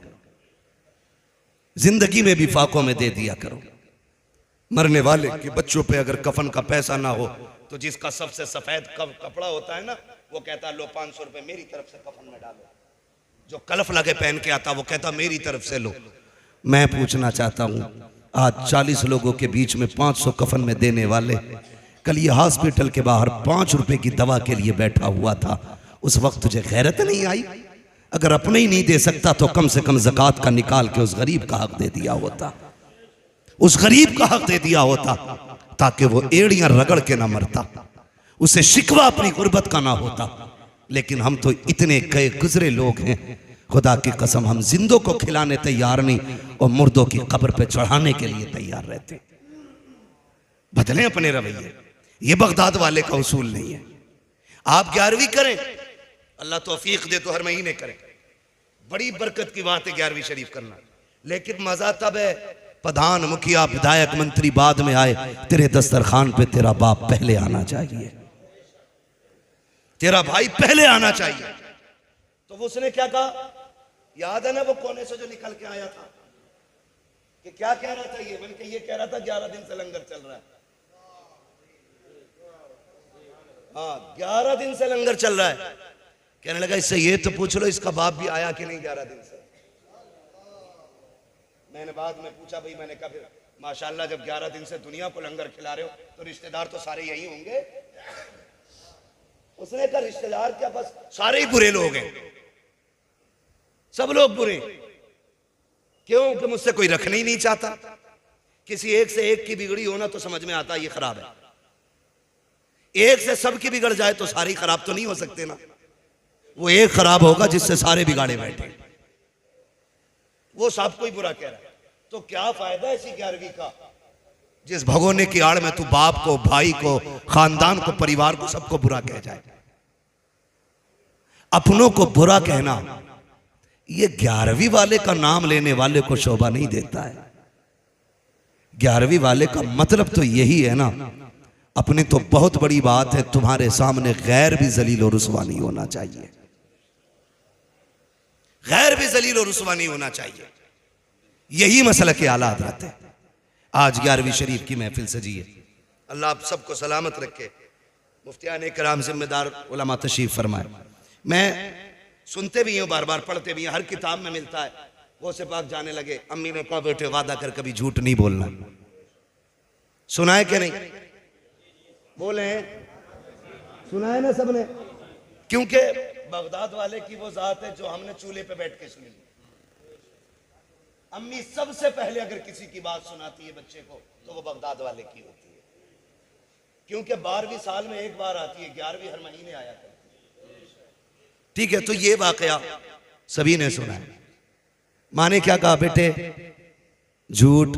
जिंदगी में भी फाकों में दे दिया करो। मरने वाले के बच्चों पे अगर कफन का पैसा ना हो तो जिसका सबसे सफेद कपड़ा होता है ना वो कहता लो 500 रुपए मेरी तरफ से कफन में डालो। जो कलफ लगे पहन के आता वो कहता मेरी तरफ से लो। मैं पूछना चाहता हूं आज 40 लोगों के बीच में 500 कफन में देने वाले, कल ये हॉस्पिटल के बाहर 5 रुपए की दवा के लिए बैठा हुआ था, उस वक्त तुझे गैरत नहीं आई? अगर अपने ही नहीं दे सकता तो कम से कम ज़कात का निकाल के उस गरीब का हक दे दिया होता, उस गरीब का हक दे दिया होता ताकि वो एड़ियां रगड़ के ना मरता, उसे शिकवा अपनी गुर्बत का ना होता। लेकिन हम तो इतने गए गुजरे लोग हैं, खुदा की कसम हम जिंदों को खिलाने तैयार नहीं और मुर्दों की कब्र पे चढ़ाने के लिए तैयार रहते। बदलें अपने रवैये, ये बगदाद वाले का उसूल नहीं है। आप 11वीं करें, अल्लाह तौफीक दे तो हर महीने करें, बड़ी बरकत की बात है 11वीं शरीफ करना। लेकिन मजा तब है प्रधान, मुखिया, विधायक, मंत्री बाद में आए, तेरे दस्तरखान पे तेरा बाप पहले आना चाहिए, तेरा भाई पहले आना चाहिए। तो उसने क्या कहा, याद है ना वो कोने से जो निकल के आया था, कि क्या कह रहा था ये, बल्कि ये कह रहा था 11 दिन से लंगर चल रहा है। हाँ, 11 दिन से लंगर चल रहा है। कहने लगा इससे ये तो पूछ लो इसका बाप भी आया कि नहीं 11 दिन से। मैंने बाद में पूछा, भाई मैंने कहा फिर माशाल्लाह जब 11 दिन से दुनिया को लंगर खिला रहे हो तो रिश्तेदार तो सारे यही होंगे। उसने कहा रिश्तेदार क्या, बस सारे ही बुरे लोग हैं, सब लोग बुरे। क्यों कि मुझसे कोई रखना ही नहीं चाहता। किसी एक से एक की बिगड़ी होना तो समझ में आता ये खराब है, एक से सब की बिगड़ जाए तो सारी खराब तो नहीं हो सकते ना। वो एक खराब होगा जिससे सारे बिगाड़े बैठे, वो सबको ही बुरा कह रहा है। तो क्या फायदा इसी 11वीं का, जिस भगोने की आड़ में तू बाप को, भाई को, खानदान को, परिवार को, सबको बुरा कह जाए। अपनों को बुरा कहना ये 11वीं वाले का नाम लेने वाले को शोभा नहीं देता है। 11वीं वाले का मतलब तो यही है ना, अपनी तो बहुत बड़ी बात है, तुम्हारे सामने गैर भी जलील और रुसवा नहीं होना चाहिए, गैर भी जलील और रुसवा नहीं होना चाहिए। यही मसला के आला हज़रत है। आज 11वीं शरीफ की महफिल सजी है, अल्लाह आप सबको सलामत रखे। मुफ्तियान कराम, जिम्मेदार उलमा तशरीफ फरमाए। मैं सुनते भी हूँ, बार बार पढ़ते भी हैं, हर किताब में मिलता है। वो से पाक जाने लगे, अम्मी ने कहा बेटे वादा कर कभी झूठ नहीं बोलना। सुना है कि नहीं, बोले सुना है ना सबने, क्योंकि बगदाद वाले की वो जात है जो हमने चूल्हे पे बैठ के सुनी। अम्मी सबसे पहले अगर किसी की बात सुनाती है बच्चे को तो वो बगदाद वाले की होती है, क्योंकि 12वीं साल में एक बार आती है, 11वीं हर महीने आया करती है। ठीक है, तो ये वाकया सभी ने सुना है। माँ ने क्या कहा, बेटे झूठ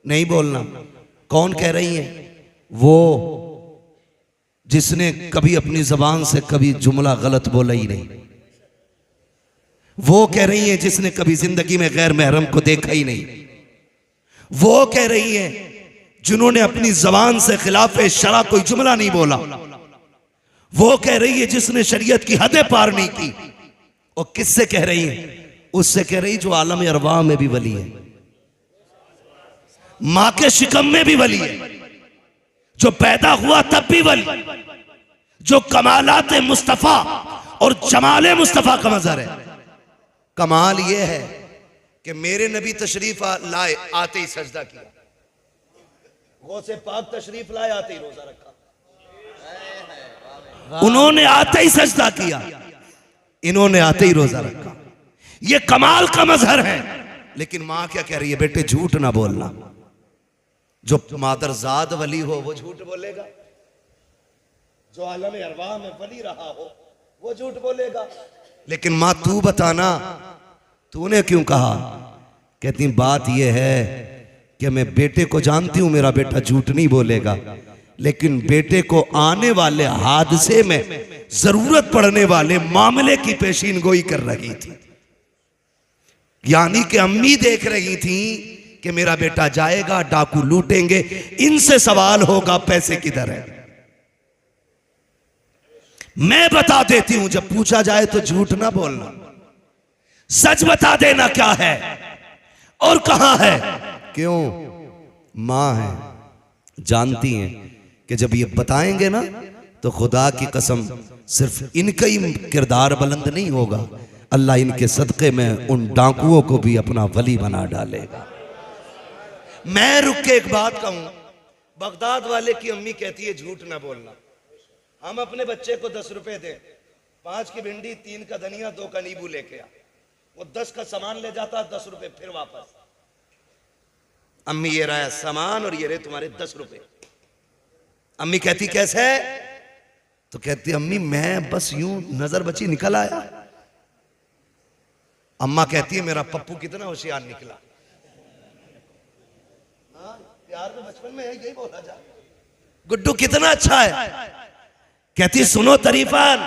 नहीं बोलना। कौन कह रही है, वो जिसने कभी अपनी जबान से कभी जुमला गलत बोला ही नहीं। वो कह रही है जिसने कभी जिंदगी में गैर महरम को देखा ही नहीं। वो कह रही है जिन्होंने अपनी जबान से खिलाफ शरा कोई जुमला नहीं बोला। वो कह रही है जिसने शरीयत की हदें पार नहीं की। और किससे कह रही है, उससे कह रही जो आलम अरवाह में भी वली है, मां के शिकम में भी वली है, जो पैदा हुआ तब भी वली, जो कमालात मुस्तफा और जमाले मुस्तफा का मजहर है। कमाल यह है कि मेरे नबी तशरीफ लाए, आते ही सजदा किया। गौसे पाक तशरीफ लाए, आते ही रोजा रखा। उन्होंने आते ही सजदा किया, इन्होंने आते ही रोजा रखा। ये कमाल का मजहर है। लेकिन मां क्या कह रही है, बेटे झूठ ना बोलना। जो मादरजाद वली हो वो झूठ बोलेगा, जो आलम अरवाह में वली रहा हो वो झूठ बोलेगा। लेकिन मां तू बताना, तूने क्यों कहा? कहती बात यह है कि मैं बेटे को जानती हूं, मेरा बेटा झूठ नहीं बोलेगा, लेकिन बेटे को आने वाले हादसे में जरूरत पड़ने वाले मामले की पेशीन गोई कर रही थी। यानी कि अम्मी देख रही थी कि मेरा बेटा जाएगा, डाकू लूटेंगे, इनसे सवाल होगा पैसे किधर है। मैं बता देती हूं, जब पूछा जाए तो झूठ ना बोलना, सच बता देना क्या है और कहां है। क्यों? मां है, जानती हैं कि जब ये बताएंगे ना तो खुदा की कसम सिर्फ इनका ही किरदार बुलंद नहीं होगा, अल्लाह इनके सदक़े में उन डाकुओं को भी अपना वली बना डालेगा। मैं रुक के एक बात कहूं, बगदाद वाले की अम्मी कहती है झूठ ना बोलना। हम अपने बच्चे को 10 रुपए दें, 5 की भिंडी, 3 का धनिया, 2 का नींबू लेके आ, वो 10 का सामान ले जाता, 10 रुपए फिर वापस। अम्मी ये रहा सामान और ये रहे तुम्हारे 10 रुपए। अम्मी कहती कैसे है? तो कहती अम्मी मैं बस यूं नजर बची निकल आया, अम्मा कहती है मेरा पप्पू कितना होशियार निकला। हाँ, प्यार में बचपन में यही बोला जा, गुड्डू कितना अच्छा है। कहती सुनो तरीफान,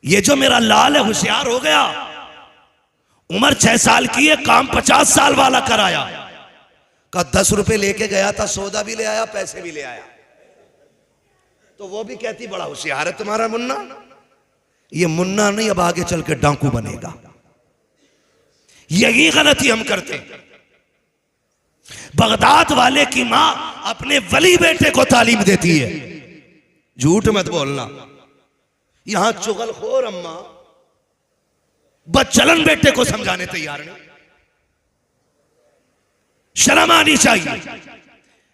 ये जो मेरा लाल है होशियार हो गया, उम्र 6 साल की है, काम 50 साल वाला कराया। का 10 रुपए लेके गया था, सौदा भी ले आया, पैसे भी ले आया। तो वो भी कहती बड़ा होशियार है तुम्हारा मुन्ना। ये मुन्ना नहीं, अब आगे चल के डाकू बनेगा। यही गलती हम करते हैं। बगदाद वाले की मां अपने वली बेटे को तालीम देती है, झूठ मत बोलना। यहां चुगलखोर अम्मा बदचलन बेटे को समझाने तैयार नहीं। शर्म आनी चाहिए,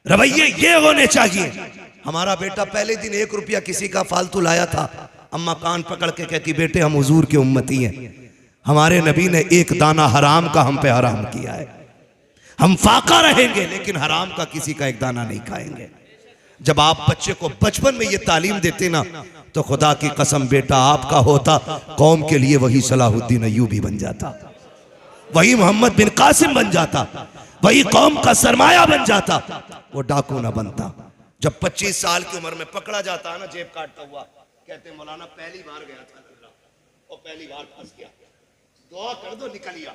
रवैये ये होने चाहिए। हमारा बेटा पहले दिन 1 रुपया किसी का फालतू लाया था, अम्मा कान पकड़ के कहती बेटे हम हुजूर के उम्मती हैं, हमारे नबी ने एक दाना हराम का हम पे हराम किया है, हम फाका रहेंगे लेकिन हराम का किसी का एक दाना नहीं खाएंगे। जब आप बच्चे को बचपन में ये तालीम देते ना, तो खुदा की कसम बेटा आपका होता, कौम के लिए वही सलाहुद्दीन अय्यूबी बन जाता, वही मोहम्मद बिन कासिम बन जाता, वही कौम का सरमाया बन जाता, वो डाकू ना बनता। जब 25 साल की उम्र में पकड़ा जाता है ना जेब काटता हुआ, कहते हैं मौलाना पहली बार गया था और पहली बार फंस गया, दुआ कर दो निकल गया।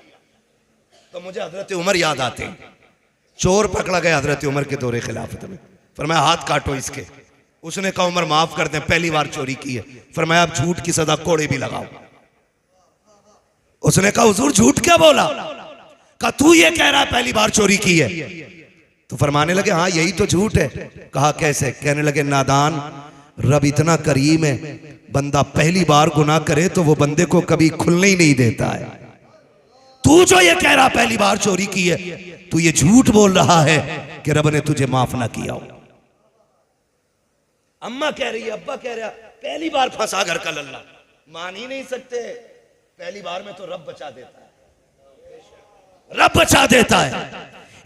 तो मुझे हजरत उमर याद आते हैं। चोर पकड़ा गया हजरत उमर के दौरे खिलाफत में, फरमाया हाथ काटो इसके। उसने कहा उमर माफ कर दें, पहली बार चोरी की है। फरमाया आप झूठ की सजा कोड़े भी लगाओ। उसने कहा हुजूर झूठ क्या बोला? कहा तू ये कह रहा है पहली बार चोरी की है। तो फरमाने लगे हाँ यही तो झूठ है। कहा कैसे? कहने लगे नादान, रब इतना करीम है, बंदा पहली बार गुनाह करे तो वो बंदे को कभी खुलने ही नहीं देता है। तू जो ये कह रहा पहली बार चोरी की है, तू ये झूठ बोल रहा है कि रब ने तुझे माफ ना किया हो। अम्मा कह रही है, अब्बा कह रहा, पहली बार फंसा घर का लल्ला, मान ही नहीं सकते। पहली बार में तो रब बचा देता है, रब बचा देता है,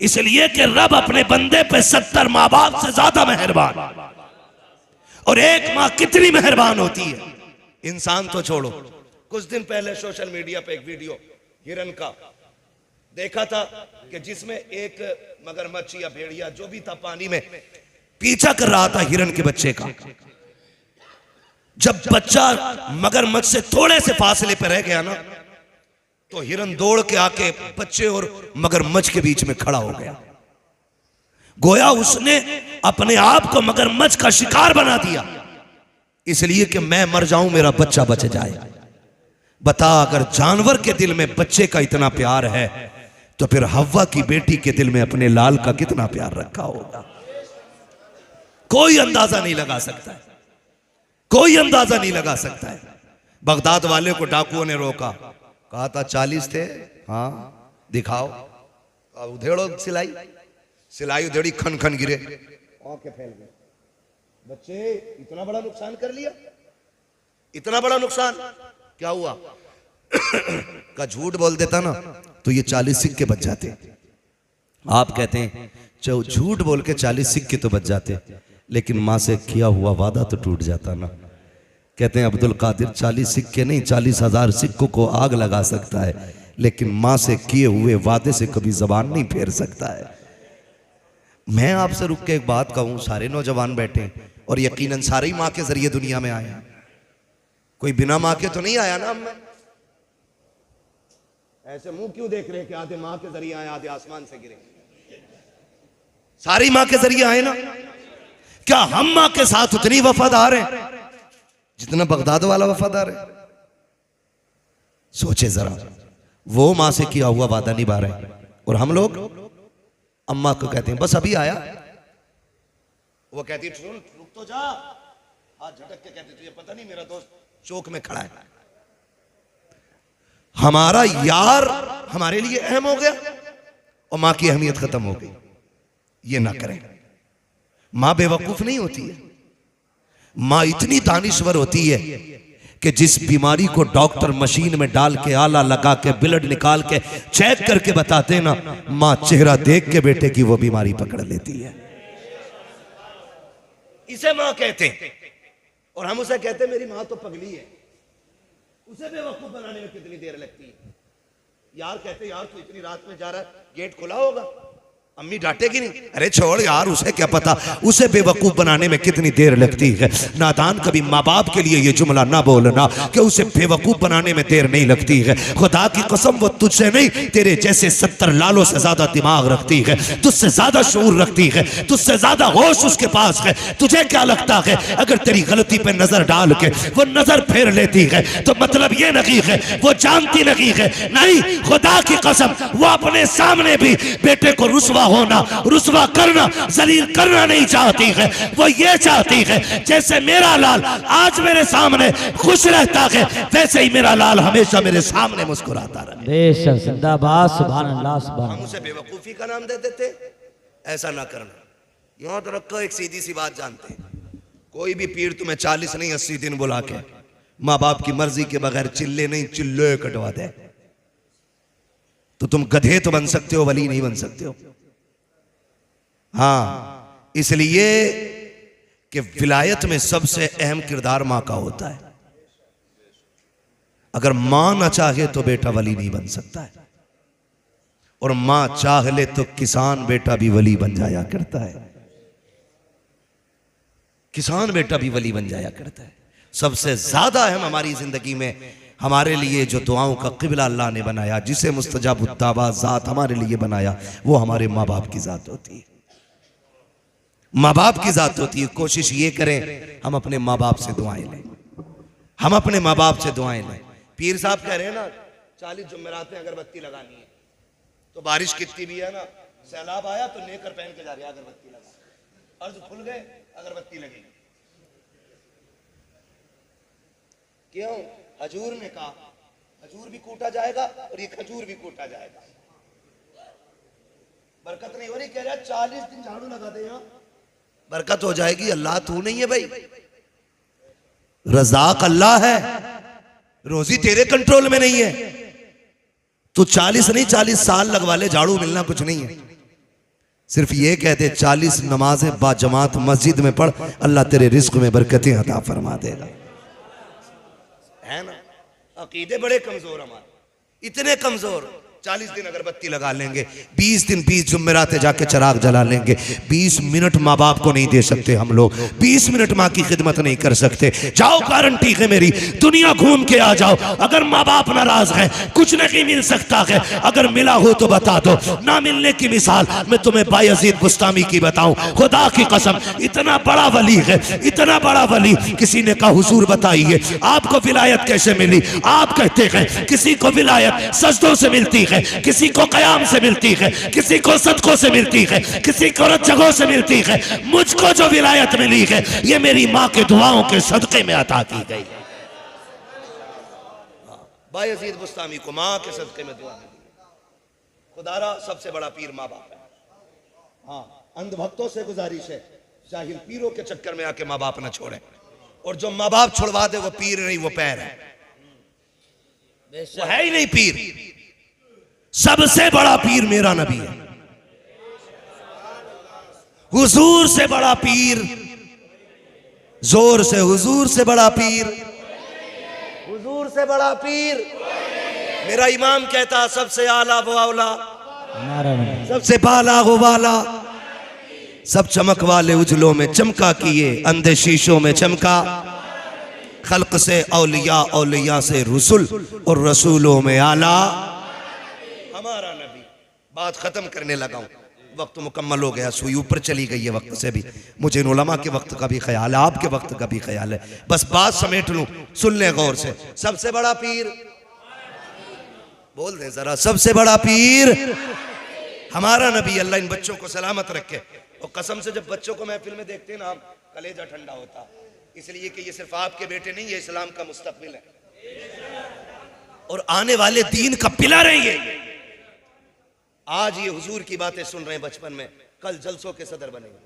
इसलिए कि रब अपने बंदे पे 70 माँ बाप से ज्यादा मेहरबान। और एक माँ कितनी मेहरबान होती है। इंसान तो छोड़ो, कुछ दिन पहले सोशल मीडिया पे एक वीडियो हिरन का देखा था कि जिसमें एक मगरमच्छ या भेड़िया जो भी था पानी में पीछा कर रहा था हिरन के बच्चे का। जब बच्चा मगरमच्छ से थोड़े से फासले पर रह गया ना, तो हिरन दौड़ के आके बच्चे और मगरमच्छ के बीच में खड़ा हो गया। गोया उसने अपने आप को मगरमच्छ का शिकार बना दिया, इसलिए कि मैं मर जाऊं मेरा बच्चा बच जाए। बता, अगर जानवर के दिल में बच्चे का इतना प्यार है तो फिर हव्वा की बेटी के दिल में अपने लाल का कितना प्यार रखा होगा। कोई अंदाजा नहीं लगा सकता है, कोई अंदाजा नहीं लगा सकता है। बगदाद वाले को डाकुओं ने रोका, कहा था 40 थे, हाँ दिखाओ। उधेड़ो सिलाई, सिलाई उधेड़ी, खन खन गिरे, आंखें फैल गई। बच्चे इतना बड़ा नुकसान कर लिया, इतना बड़ा नुकसान क्या हुआ? का झूठ बोल देता ना तो ये 40 सिक्के बच जाते। आप कहते हैं झूठ बोल के 40 सिक्के तो बच जाते, लेकिन मां से किया हुआ वादा तो टूट जाता ना। कहते हैं अब्दुल कादिर 40 सिक्के नहीं 40,000 सिक्कों को आग लगा सकता है, लेकिन मां से किए हुए वादे से कभी जबान नहीं फेर सकता है। मैं आपसे रुक के एक बात कहूं, सारे नौजवान बैठे और यकीनन सारे ही मां के जरिए दुनिया में आए, कोई बिना मां के तो नहीं आया ना। हम ऐसे मुंह क्यों देख रहे हैं कि आधे मां के जरिए आए आधे आसमान से गिरे? सारी मां के जरिए आए ना। क्या हम मां के साथ उतनी वफादार हैं जितना बगदाद वाला वफादार है? सोचे जरा, वो मां से किया हुआ वादा निभा रहे हैं और हम लोग अम्मा को कहते हैं बस अभी आया, वो कहती है सुन रुक तो जा, हाथ झटक के कहती तुझे पता नहीं मेरा दोस्त चौक में खड़ा है। हमारा यार हमारे लिए अहम हो गया और मां की अहमियत खत्म हो गई। ये ना करें। मां बेवकूफ नहीं होती है, मां इतनी दानिश्वर होती है कि जिस बीमारी को डॉक्टर मशीन में डाल के आला लगा के ब्लड निकाल के चेक करके बताते ना, मां चेहरा देख के बेटे की वो बीमारी पकड़ लेती है। इसे मां कहते हैं। और हम उसे कहते हैं मेरी मां तो पगली है। उसे बेवकूफ बनाने में कितनी देर लगती है? यार कहते यार तू इतनी रात में जा रहा है, गेट खुला होगा, अम्मी डांटेगी नहीं? अरे छोड़ यार, उसे क्या पता, उसे बेवकूफ बनाने में कितनी देर लगती है। नादान, कभी माँ बाप के लिए ये जुमला ना बोलना कि उसे बेवकूफ बनाने में देर नहीं लगती है। खुदा की कसम वो तुझसे नहीं, तेरे जैसे 70 लालों से ज्यादा दिमाग रखती है, तुझसे ज्यादा शऊर रखती है, तुझसे ज्यादा होश उसके पास है। तुझे क्या लगता है अगर तेरी गलती पे नजर डाल के वो नजर फेर लेती है तो मतलब ये नहीं है वो जानती नहीं है? नहीं, खुदा की कसम वो अपने सामने भी बेटे को रुसवा होना, रुसवा करना, जलील करना नहीं चाहती है। वो ये चाहती है जैसे मेरा लाल आज मेरे सामने खुश रहता है, वैसे ही मेरा लाल हमेशा मेरे सामने मुस्कुराता रहे। बेशक, जिंदाबाद, सुभान अल्लाह, सुभान हम उसे बेवकूफी का नाम दे देते, ऐसा ना करना। यहाँ तो रखो, एक सीधी सी बात जानते हैं, कोई भी पीर तुम्हें 40 नहीं 80 दिन बुला के माँ बाप की मर्जी के बगैर चिल्ले नहीं चिल्ले कटवा दे तो तुम गधे तो बन सकते हो, वली नहीं बन सकते हो। हाँ, इसलिए कि विलायत में सबसे अहम किरदार मां का होता है। अगर मां ना चाहे तो बेटा वली नहीं बन सकता है, और मां चाह ले तो किसान बेटा भी वली बन जाया करता है। किसान बेटा भी वली बन जाया करता है। सबसे ज्यादा अहम हमारी जिंदगी में हमारे लिए जो दुआओं का क़िबला अल्लाह ने बनाया, जिसे मुस्तजाबुद दावा ज़ात हमारे लिए बनाया, वो हमारे माँ बाप की ज़ात होती है। माँ बाप की ज़ात होती है। कोशिश ये करें हम अपने माँ बाप से दुआएं लें, हम अपने माँ बाप से दुआएं लें। पीर साहब कह रहे हैं ना 40 जुमेरात में अगरबत्ती लगानी है, तो बारिश कितनी भी है ना, सैलाब आया तो नेकर पहन के जा रहे अगरबत्ती लगा, अर्ज खुल गए अगरबत्ती लगेगी। क्यों? हजूर ने कहा हजूर भी कूटा जाएगा और ये खजूर भी कूटा जाएगा। बरकत नहीं हो रही, कह रहा 40 दिन झाड़ू लगा दे, यहाँ बरकत हो जाएगी। अल्लाह तू नहीं है भाई, रज़ाक अल्लाह है, रोजी तेरे कंट्रोल में नहीं है। तू 40 नहीं 40 साल लगवा ले, झाड़ू मिलना कुछ नहीं है। सिर्फ ये कहते 40 नमाजें बाजमात मस्जिद में पढ़, अल्लाह तेरे रिज्क में बरकतें अता फरमा देगा। है ना? अकीदे बड़े कमजोर हमारे, इतने कमजोर। 40 दिन अगरबत्ती लगा लेंगे, 20 दिन 20 जुम्मेराते जाके चिराग जला लेंगे, 20 मिनट माँ बाप को नहीं दे सकते हम लोग, 20 मिनट माँ की खिदमत नहीं कर सकते। जाओ, गारंटी है मेरी, दुनिया घूम के आ जाओ, अगर माँ बाप नाराज है कुछ नहीं मिल सकता है। अगर मिला हो तो बता दो, ना मिलने की मिसाल मैं तुम्हें बायजीद बुस्तामी की बताऊं, खुदा की कसम, इतना बड़ा वली है, इतना बड़ा वली। किसी ने कहा हुजूर बताइए आपको विलायत कैसे मिली? आप कहते हैं किसी को विलायत सजदों से मिलती है, किसी को कयाम से मिलती है, किसी को सदकों से मिलती है, किसी को जगहों से मिलती है। मुझको जो विलायत मिली है ये मेरी माँ के दुआओं के सदके में अता की गई। बायजीद बुस्तामी को माँ के सदके में दुआ मिली। खुदारा सबसे बड़ा पीर माँ बाप है। हाँ, अंधभक्तों से गुजारिश है जाहिल पीरों के चक्कर में आके माँ बाप ना छोड़े, और जो माँ बाप छुड़वा दे वो पीर नहीं, वो पैर है, वो है ही नहीं पीर। सबसे बड़ा पीर मेरा नबी है, हुजूर से बड़ा पीर, जोर से हुजूर से बड़ा पीर, हुजूर से बड़ा पीर। मेरा इमाम कहता सबसे आला वो औला, सबसे बाला वो वाला, सब चमक वाले उजलों में चमका किए, अंधे शीशों में चमका, खल्क से औलिया, औलिया से रसूल, और रसूलों में आला हमारा नबी। बात खत्म करने लगा हूं, वक्त मुकम्मल हो गया, सुई ऊपर चली गई है वक्त से भी। मुझे इन उलमा के वक्त का भी ख्याल है, आपके वक्त का भी ख्याल है, बस बात समेट लूं, सुन ले गौर से। सबसे बड़ा पीर बोल दे जरा, सबसे बड़ा पीर हमारा नबी। अल्लाह इन बच्चों को सलामत रखे। और कसम से जब बच्चों को महफिल में देखते हैं ना, कलेजा ठंडा होता, इसलिए कि ये सिर्फ आपके बेटे नहीं, ये इस्लाम का मुस्तकबिल है और आने वाले दीन का पिलर है ये। आज ये हुजूर की बातें सुन रहे हैं बचपन में, कल जलसों के सदर बनेंगे,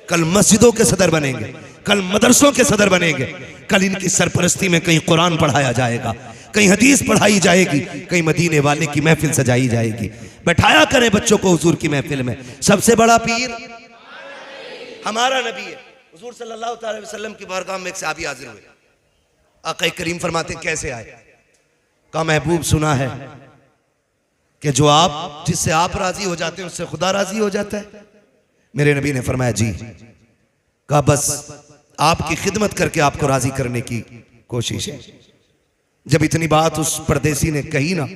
कल मस्जिदों के सदर बनेंगे, कल मदरसों के सदर बनेंगे, कल इनकी सरपरस्ती में कहीं कुरान पढ़ाया जाएगा, कहीं हदीस पढ़ाई जाएगी, कहीं मदीने वाले की महफिल सजाई जाएगी। बैठाया करें बच्चों को हुजूर की महफिल में। सबसे बड़ा पीर हमारा नबी है। हुजूर सल्लल्लाहु अलैहि वसल्लम की बारगाह में एक सहाबी हाजिर हुए। आका करीम फरमाते कैसे आए? का महबूब सुना है कि जो आप जिससे आप राजी हो जाते हैं उससे खुदा राजी हो जाता है। मेरे नबी ने फरमाया जी। कहा बस आपकी खिदमत करके आपको राजी करने की कोशिश है। जब इतनी बात उस परदेसी ने कही ना,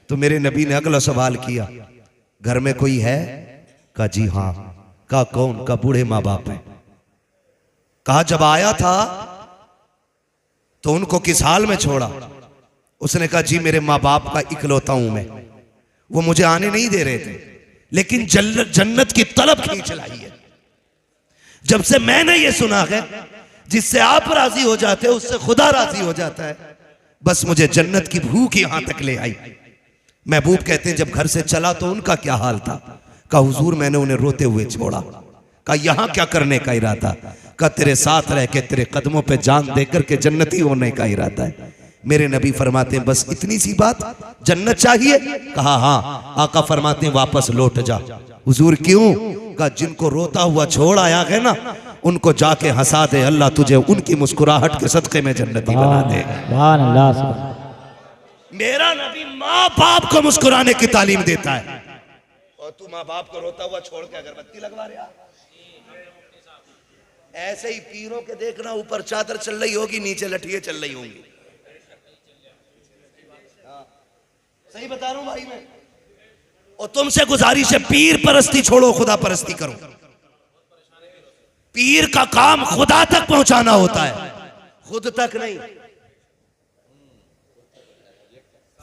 तो मेरे नबी ने अगला सवाल किया, घर में कोई है? कहा जी हाँ। कहा कौन? कहा बूढ़े माँ बाप है। कहा जब आया था तो उनको किस हाल में छोड़ा? उसने कहा जी मेरे माँ बाप का इकलौता हूं मैं, वो मुझे आने नहीं दे रहे थे, लेकिन जन्नत की तलब खींच लाई है। जब से मैंने ये सुना है जिससे आप राजी हो जाते हो उससे खुदा राजी हो जाता है, बस मुझे जन्नत की भूख यहां तक ले आई। महबूब कहते हैं जब घर से चला तो उनका क्या हाल था? कहा हुजूर मैंने उन्हें रोते हुए छोड़ा। कहा यहां क्या करने का इरादा? कहा तेरे साथ रह के तेरे कदमों पे जान देकर के जन्नती होने का इरादा है। मेरे नबी फरमाते हैं बस इतनी सी बात, जन्नत चाहिए? कहा हाँ। आका फरमाते हैं वापस लौट जा। हुजूर क्यों? कहा जिनको रोता हुआ छोड़ आया है ना, उनको जाके हंसा दे, अल्लाह तुझे उनकी मुस्कुराहट के सदके में जन्नती बना दे। सुभान अल्लाह, सुभान। मेरा नबी माँ बाप को मुस्कुराने की तालीम देता है, और तू माँ बाप को रोता हुआ छोड़ के अगरबत्ती लगवा रहा। ऐसे ही पीरों के देखना, ऊपर चादर चल रही होगी, नीचे लठिए चल रही होंगी। सही बता रहा हूं भाई मैं। और तुमसे गुजारिश है पीर परस्ती छोड़ो, खुदा परस्ती करो। पीर का काम खुदा तक पहुंचाना होता है, खुद तक नहीं।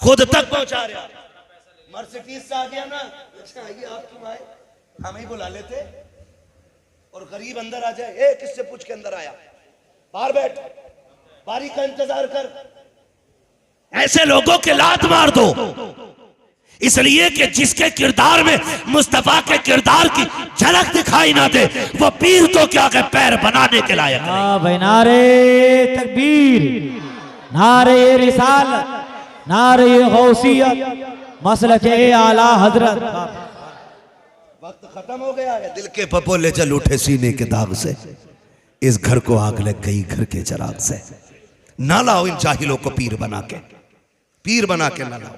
खुद तक पहुंचा रहा। मर्सिडीज से आ गया ना, अच्छा आइए आप क्यों आए, हम ही बुला लेते। और गरीब अंदर आ जाए, ए किससे पूछ के अंदर आया, बाहर बैठ, बारी का इंतजार कर। ऐसे लोगों के लात मार दो, इसलिए कि जिसके किरदार में मुस्तफा के किरदार की झलक दिखाई ना दे, वो पीर तो क्या के पैर बनाने के लायक नहीं। हाँ भाई, नारे तकबीर, नारे रिसालत, नारे गौसियत, मसलके आला हजरत। वक्त खत्म हो गया है। दिल के पपोले जल उठे सीने के दाग से, इस घर को आग लग गई घर के चिराग से। ना लाओ इन जाहिलों को पीर बना के, पीर बना के ना लाओ।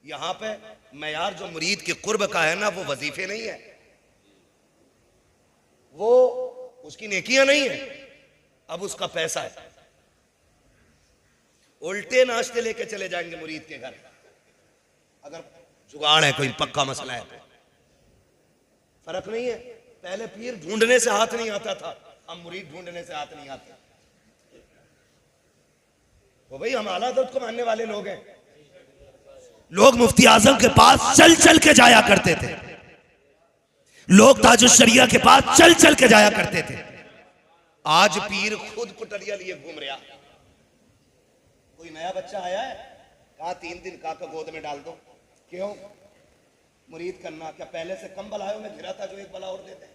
यहां पे मयार जो मुरीद के कुर्ब का है ना, वो वजीफे नहीं है, वो उसकी नेकियां नहीं है, अब उसका पैसा है। उल्टे नाश्ते लेके चले जाएंगे मुरीद के घर, अगर जुगाड़ है, कोई पक्का मसला है तो। फर्क नहीं है। पहले पीर ढूंढने से हाथ नहीं आता था, अब मुरीद ढूंढने से हाथ नहीं आते। तो भाई हम आला दर्द को मानने वाले लोग हैं। लोग मुफ्ती आजम के पास चल चल के जाया करते थे, लोग ताजुल शरिया के पास चल चल के जाया करते थे। आज पीर खुद कुटरिया लिए घूम रहा। कोई नया बच्चा आया है, कहा 3 दिन काका गोद में डाल दो। क्यों? मुरीद करना। क्या पहले से कम बलायों में घिरा था जो एक बला और देते?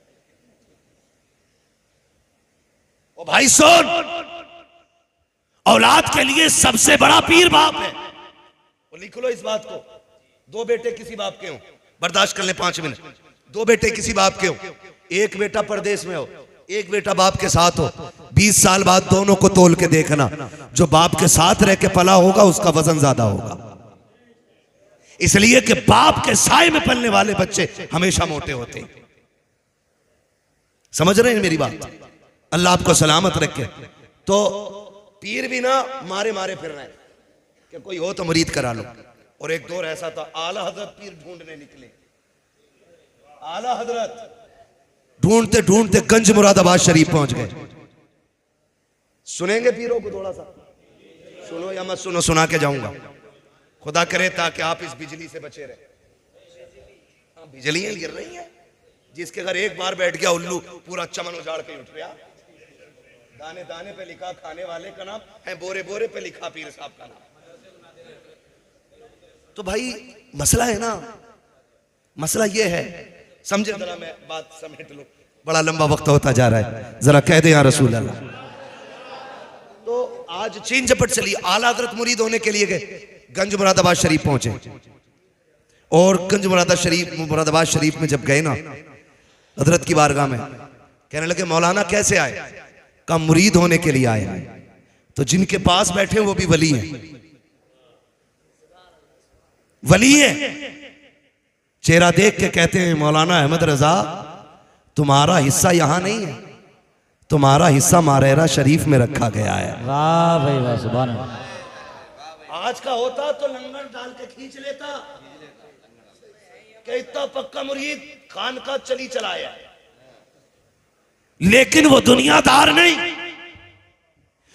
ओ भाई सुन, औलाद के लिए सबसे बड़ा पीर बाप है। वो लिख लो इस बात को। 2 बेटे किसी बाप के हो, बर्दाश्त कर ले 5 मिनट। 2 बेटे किसी बाप के हो, एक बेटा परदेश में हो, एक बेटा बाप के साथ हो। 20 साल बाद दोनों को तोल के देखना, जो बाप के साथ रह के पला होगा उसका वजन ज्यादा होगा। इसलिए कि बाप के साए में पलने वाले बच्चे हमेशा मोटे होते हैं। समझ रहे हैं मेरी बात? अल्लाह आपको सलामत रखे। तो पीर भी ना मारे मारे फिर रहे हैं कि कोई हो तो मुरीद करा लो। और एक दौर ऐसा था, आला हजरत पीर ढूंढने निकले। आला हजरत ढूंढते ढूंढते गंज मुरादाबाद शरीफ पहुंच गए। सुनेंगे पीरों को? थोड़ा सा सुनो या मत सुनो, सुना के जाऊंगा। खुदा करे ताकि आप इस बिजली से बचे रहे। बिजलियां गिर रही हैं, जिसके घर एक बार बैठ गया उल्लू पूरा चमन उजाड़ के उठ रहा। दाने दाने पे लिखा खाने वाले का नाम है, बोरे बोरे पे लिखा पीर साहब का नाम। तो भाई मसला है ना, मसला ये है, समझे जरा, मैं बात समेट लूं, बड़ा लंबा वक्त होता जा रहा है, जरा कह दे या रसूल अल्लाह। तो आज चीन झपट चली। आला हजरत मुरीद होने के लिए गए, गंज मुरादाबाद शरीफ पहुंचे। और गंज मुरादाबाद शरीफ में जब गए ना, हजरत की बारगाह में कहने लगे मौलाना कैसे आए? कहा मुरीद होने के लिए आए। तो जिनके पास बैठे वो भी वली हैं, वली है। चेहरा देख के कहते हैं मौलाना अहमद रजा तुम्हारा हिस्सा यहां नहीं है, तुम्हारा हिस्सा मारेरा शरीफ में रखा गया है। वाह भाई वाह, सुभान अल्लाह। आज का होता तो लंगर डाल के खींच लेता कि इतना पक्का मुरीद खान का चली चलाया, लेकिन वो दुनियादार नहीं,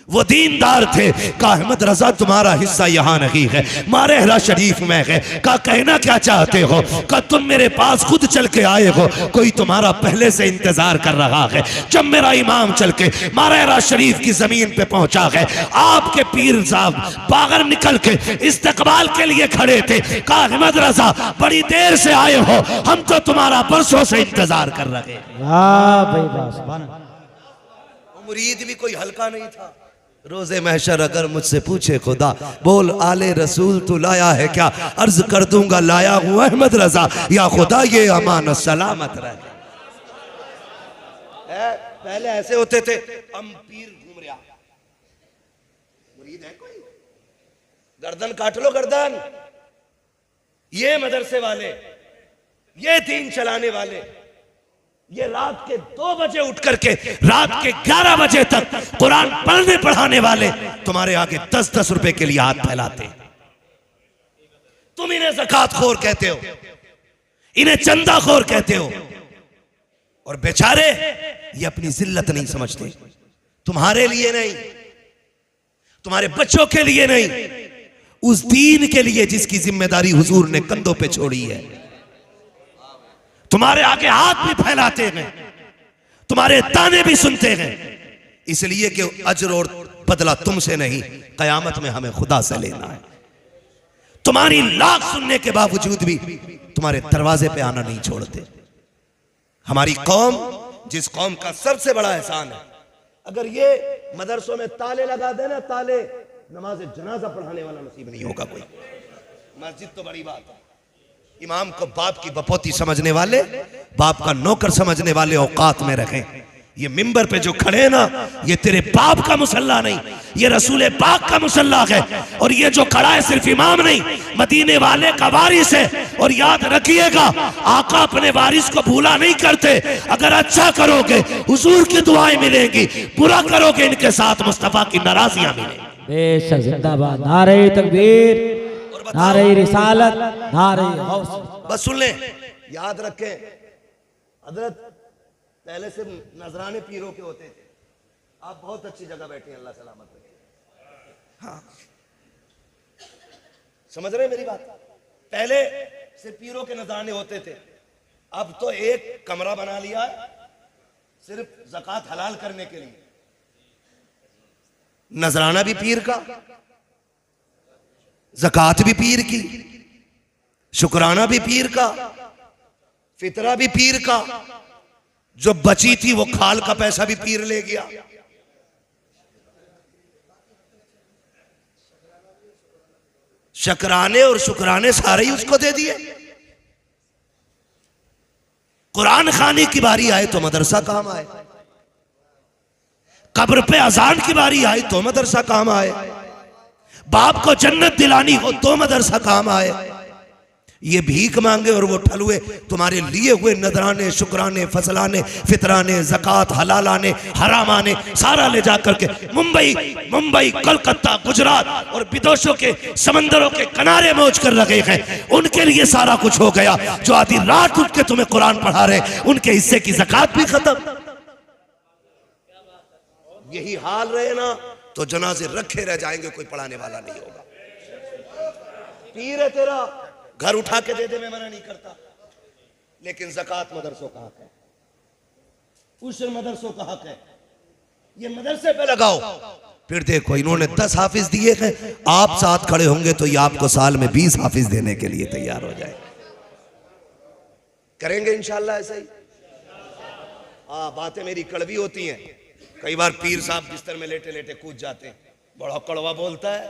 वो दीनदार थे। का अहमद रजा तुम्हारा हिस्सा यहां नहीं है, मारेरा शरीफ में है। का कहना क्या चाहते हो? का तुम मेरे पास खुद चल के आए हो, कोई तुम्हारा पहले से इंतजार कर रहा है। जब मेरा इमाम चल के मारेरा शरीफ की जमीन पे पहुंचा है, आपके पीर साहब बाहर निकल के इस्तकबाल के लिए खड़े थे। का अहमद रजा बड़ी देर से आए हो, हम तो तुम्हारा बरसों से इंतजार कर रहे हैं। वाह भाई वाह, सुभान अल्लाह। मुरीद भी कोई हल्का नहीं था। रोजे महशर अगर मुझसे पूछे खुदा बोल आले रसूल तू लाया है क्या, अर्ज कर दूंगा लाया हूं अहमद रजा, या खुदा ये अमान सलामत रहे। पहले ऐसे होते थे, हम पीर घूम रहा, मुरीद है कोई, गर्दन काट लो गर्दन। ये मदरसे वाले, ये दीन चलाने वाले, ये रात के 2 बजे उठ करके रात के 11 बजे तक कुरान पढ़ने पढ़ाने वाले तुम्हारे आगे 10-10 रुपए के लिए हाथ फैलाते। तुम इन्हें ज़कात खोर कहते हो, इन्हें चंदा खोर कहते हो, और बेचारे ये अपनी जिल्लत नहीं समझते। तुम्हारे लिए नहीं, तुम्हारे बच्चों के लिए नहीं, उस दीन के लिए जिसकी जिम्मेदारी हुजूर ने कंधों पे छोड़ी है। तुम्हारे आगे हाथ भी फैलाते हैं, तुम्हारे ताने भी सुनते हैं, इसलिए कि अजर और बदला तुमसे नहीं, कयामत में हमें खुदा से लेना है। तुम्हारी लाख सुनने के बावजूद भी तुम्हारे दरवाजे पे आना नहीं छोड़ते। हमारी कौम, जिस कौम का सबसे बड़ा एहसान है, अगर ये मदरसों में ताले लगा देना, ताले, नमाज जनाजा पढ़ाने वाला नसीब नहीं होगा कोई। मस्जिद तो बड़ी बात है, इमाम को बाप की बपोती समझने वाले, बाप का नौकर समझने वाले औकात में रखें। ये मिंबर पे जो खड़े हैं ना, ये तेरे बाप का मुसल्ला नहीं, ये रसूल पाक का मुसल्ला है। और ये जो खड़ा है सिर्फ इमाम नहीं, मदीने वाले का वारिस है। और याद रखिएगा, आका अपने वारिस को भूला नहीं करते। अगर अच्छा करोगे हुजूर की दुआएं मिलेंगी, बुरा करोगे इनके साथ मुस्तफा की नाराजियां मिलेंगी। बेशक, जिंदाबाद। नारे तकबीर, नारे रिसालत, नारे गौस। बस सुन ले, याद रखें, हजरत पहले से नजराने पीरों के होते थे। आप बहुत अच्छी जगह बैठे हैं, अल्लाह सलामत रखे। हाँ, समझ रहे हैं मेरी बात? पहले से पीरों के नजराने होते थे, अब तो एक कमरा बना लिया है सिर्फ ज़कात हलाल करने के लिए। नजराना भी पीर का, ज़कात भी पीर की, शुक्राना भी पीर का, फितरा भी पीर का, जो बची थी वो खाल का पैसा भी पीर ले गया। शकराने और शुक्राने सारे ही उसको दे दिए। कुरान खाने की बारी आए तो मदरसा काम आए, कब्र पे अजान की बारी आए तो मदरसा काम आए, बाप को जन्नत दिलानी हो तो मदरसा काम आए। ये भीख मांगे और वो ठलुए तुम्हारे लिए हुए नजराने, शुक्राने, फसलाने, फितराने, ज़कात, हलालाने, हरामाने सारा ले जा करके मुंबई, कोलकाता, गुजरात और विदेशों के समंदरों के किनारे मौज कर रखे हैं। उनके लिए सारा कुछ हो गया। जो आधी रात उठ के तुम्हें कुरान पढ़ा रहे, उनके हिस्से की ज़कात भी खत्म। यही हाल रहे ना तो जनाजे रखे रह जाएंगे, कोई पढ़ाने वाला नहीं होगा। पीर है तेरा, घर उठा के दे दे, मैं मना नहीं करता, लेकिन ज़कात मदरसों का हक है, उश्र मदरसों का हक है। ये मदरसे पे लगाओ। फिर देखो, इन्होंने 10 हाफिज दिए हैं, आप साथ खड़े होंगे तो ये आपको साल में 20 हाफिज देने के लिए तैयार हो जाए। करेंगे इंशाल्लाह ऐसा ही। हाँ, बातें मेरी कड़वी होती हैं। कई बार पीर साहब बिस्तर में लेटे लेटे कूद जाते हैं, बड़ा कड़वा बोलता है,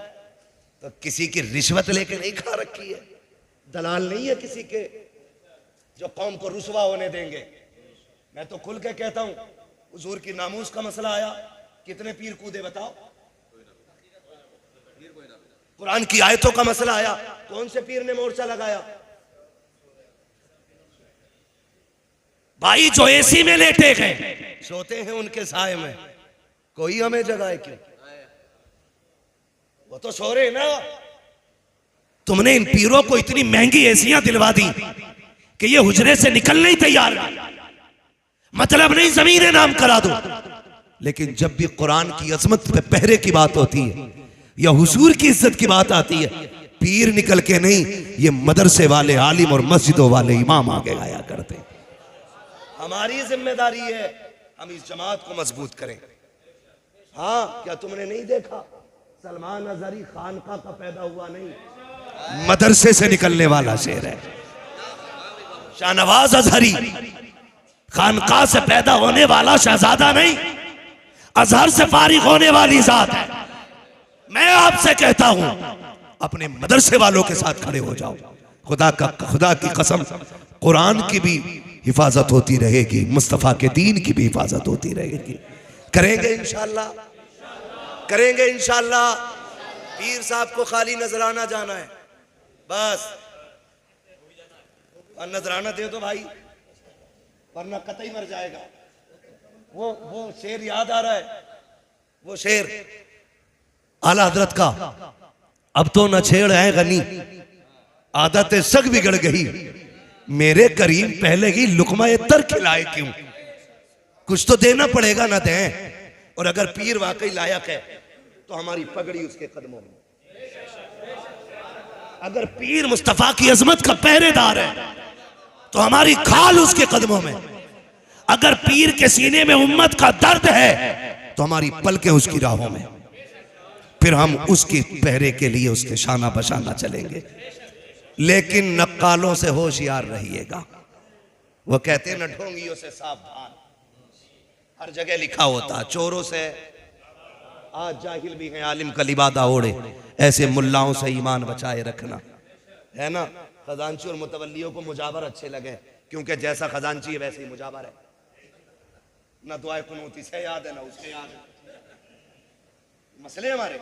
तो किसी की रिश्वत लेके नहीं खा रखी है, दलाल नहीं है किसी के जो कौम को रुसवा होने देंगे। मैं तो खुल के कहता हूं, हुजूर की नामूस का मसला आया, कितने पीर कूदे बताओ? कुरान की आयतों का मसला आया, कौन से पीर ने मोर्चा लगाया? भाई जो एसी में लेटे गए सोते हैं उनके साए में, कोई हमें जगाए क्यों? वो तो सो रहे ना। तुमने इन पीरों को इतनी महंगी एसियां दिलवा दी कि ये हुजरे से निकलने ही तैयार नहीं। मतलब नहीं जमीन नाम करा दो, लेकिन जब भी कुरान की अजमत पे पहरे की बात होती है या हुजूर की इज्जत की बात आती है, पीर निकल के नहीं, ये मदरसे वाले आलिम और मस्जिदों वाले इमाम आगे गाया करते। हमारी जिम्मेदारी है हम इस जमात को मजबूत करें। हाँ, क्या तुमने नहीं देखा सलमान अजहरी खानका का पैदा हुआ नहीं, मदरसे से निकलने वाला शेर है। शाहनवाज अजहरी खानका से पैदा होने वाला शहजादा नहीं, अजहर से फारिग होने वाली जात है। मैं आपसे कहता हूं अपने मदरसे वालों के साथ खड़े हो जाओ। खुदा की कसम, कुरान की भी हिफाजत होती रहेगी, मुस्तफा के दीन की भी हिफाजत होती रहेगी। करेंगे इंशाअल्लाह, करेंगे इंशाअल्लाह। पीर साहब को खाली नजराना जाना है बस, और नजराना दे दो भाई, वरना कतई मर जाएगा। वो शेर याद आ रहा है, वो शेर आला हजरत का, अब तो न छेड़ है गनी, आदतें सग बिगड़ गई, मेरे करीम पहले ही लुकमा तर खिलाए क्यों। कुछ तो देना पड़ेगा ना दें। और अगर पीर वाकई लायक है तो हमारी पगड़ी उसके कदमों में। अगर पीर मुस्तफा की अजमत का पहरेदार है तो हमारी खाल उसके कदमों में। अगर पीर के सीने में उम्मत का दर्द है तो हमारी पलकें उसकी राहों में। फिर हम उसकी पहरे के लिए उसके शाना बशाना चलेंगे। लेकिन नक्कालों से होशियार रहिएगा। वो कहते हैं न ढोंगियों से सावधान, हर जगह लिखा होता। चोरों से आज जाहिल भी हैं, आलिम का लिबादा ओढ़े, ऐसे मुल्लाओं से ईमान बचाए रखना, है ना। खजांची और मुतवल्लियों को मुजावर अच्छे लगे, क्योंकि जैसा खजांची है वैसे ही मुजावर है। ना दुआए कुनूती से याद है ना उसके याद है। मसले हमारे।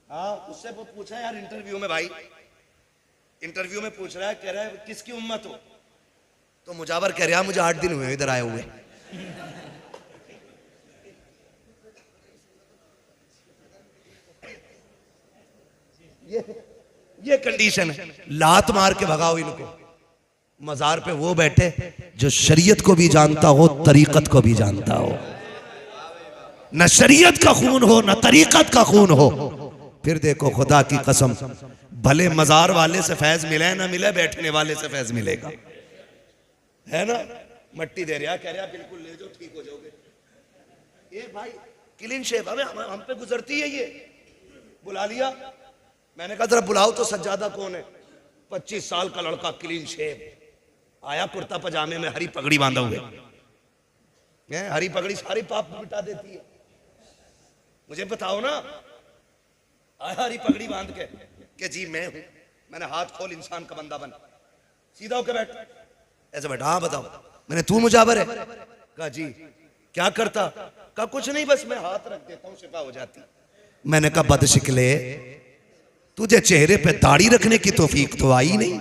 हाँ, उससे वो पूछा यार इंटरव्यू में, भाई इंटरव्यू में पूछ रहा है, कह रहा है किसकी उम्मत हो, तो मुजावर कह रहा है मुझे 8 दिन हुए इधर आए हुए। ये कंडीशन है। लात मार के भगाओ इनको। मजार पे वो बैठे जो शरीयत को भी जानता हो, तरीकत को भी जानता हो। न शरीयत का खून हो न तरीकत का खून हो। फिर देखो खुदा की कसम, भले मजार वाले से फैज मिले ना मिले, बैठने वाले से फैज मिलेगा, है ना। मट्टी दे रहा, कह रहा बिल्कुल ले जाओ ठीक हो जाओगे। ये भाई क्लीन शेव हम पे गुजरती है। ये बुला लिया, मैंने कहा जरा बुलाओ तो सज्जादा कौन है। 25 साल का लड़का क्लीन शेव आया, कुर्ता पजामे में, हरी पगड़ी बांधा हुए। हरी पगड़ी सारी पाप मिटा देती है। मुझे बताओ ना, आया हरी पगड़ी बांध के जी मैं हूं। मैंने हाथ खोल, इंसान का बंदा बन, सीधा होकर बैठ, ऐसे बैठा। हाँ बताओ। मैंने तू मुजावर है? कहा जी। क्या करता? कहा कुछ नहीं, बस मैं हाथ रख देता हूं शिफा हो जाती। मैंने कहा बदशिकले, तुझे चेहरे पे दाढ़ी रखने की तौफीक तो आई नहीं,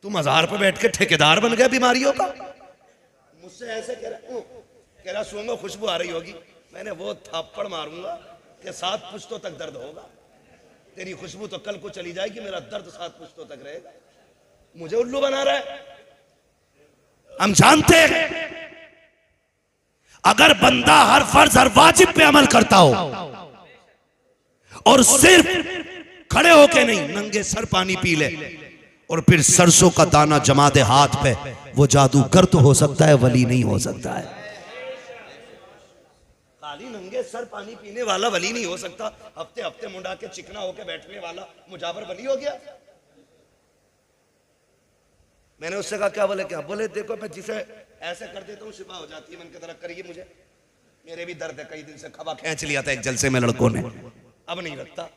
तू मजार पर बैठ के ठेकेदार बन गया बीमारियों का। मुझसे ऐसे कह रहा सूंघो खुशबू आ रही होगी। मैंने वो थप्पड़ मारूंगा कि 7 पुश्तों तक दर्द होगा। तेरी खुशबू तो कल को चली जाएगी, मेरा दर्द 7 पुश्तों तक रहेगा। मुझे उल्लू बना रहा है। हम जानते हैं अगर बंदा हर फर्ज हर वाजिब पे अमल करता हो और सिर्फ खड़े होके नहीं, नंगे सर पानी पी ले और फिर सरसों का दाना जमा दे हाथ पे, वो जादूगर तो हो सकता है, वली नहीं हो सकता है। खाली नंगे सर पानी पीने वाला वली नहीं हो सकता। हफ्ते हफ्ते मुंडा के चिकना होके बैठने वाला मुजावर वली हो गया। मैंने उससे कहा क्या बोले? क्या बोले? देखो मैं जिसे ऐसे कर देता हूँ शिफा हो जाती है। मैंने कहा करिए, मुझे मेरे भी दर्द है, कई दिन से खबा खींच लिया था एक जलसे में लड़कों ने, अब नहीं रखता।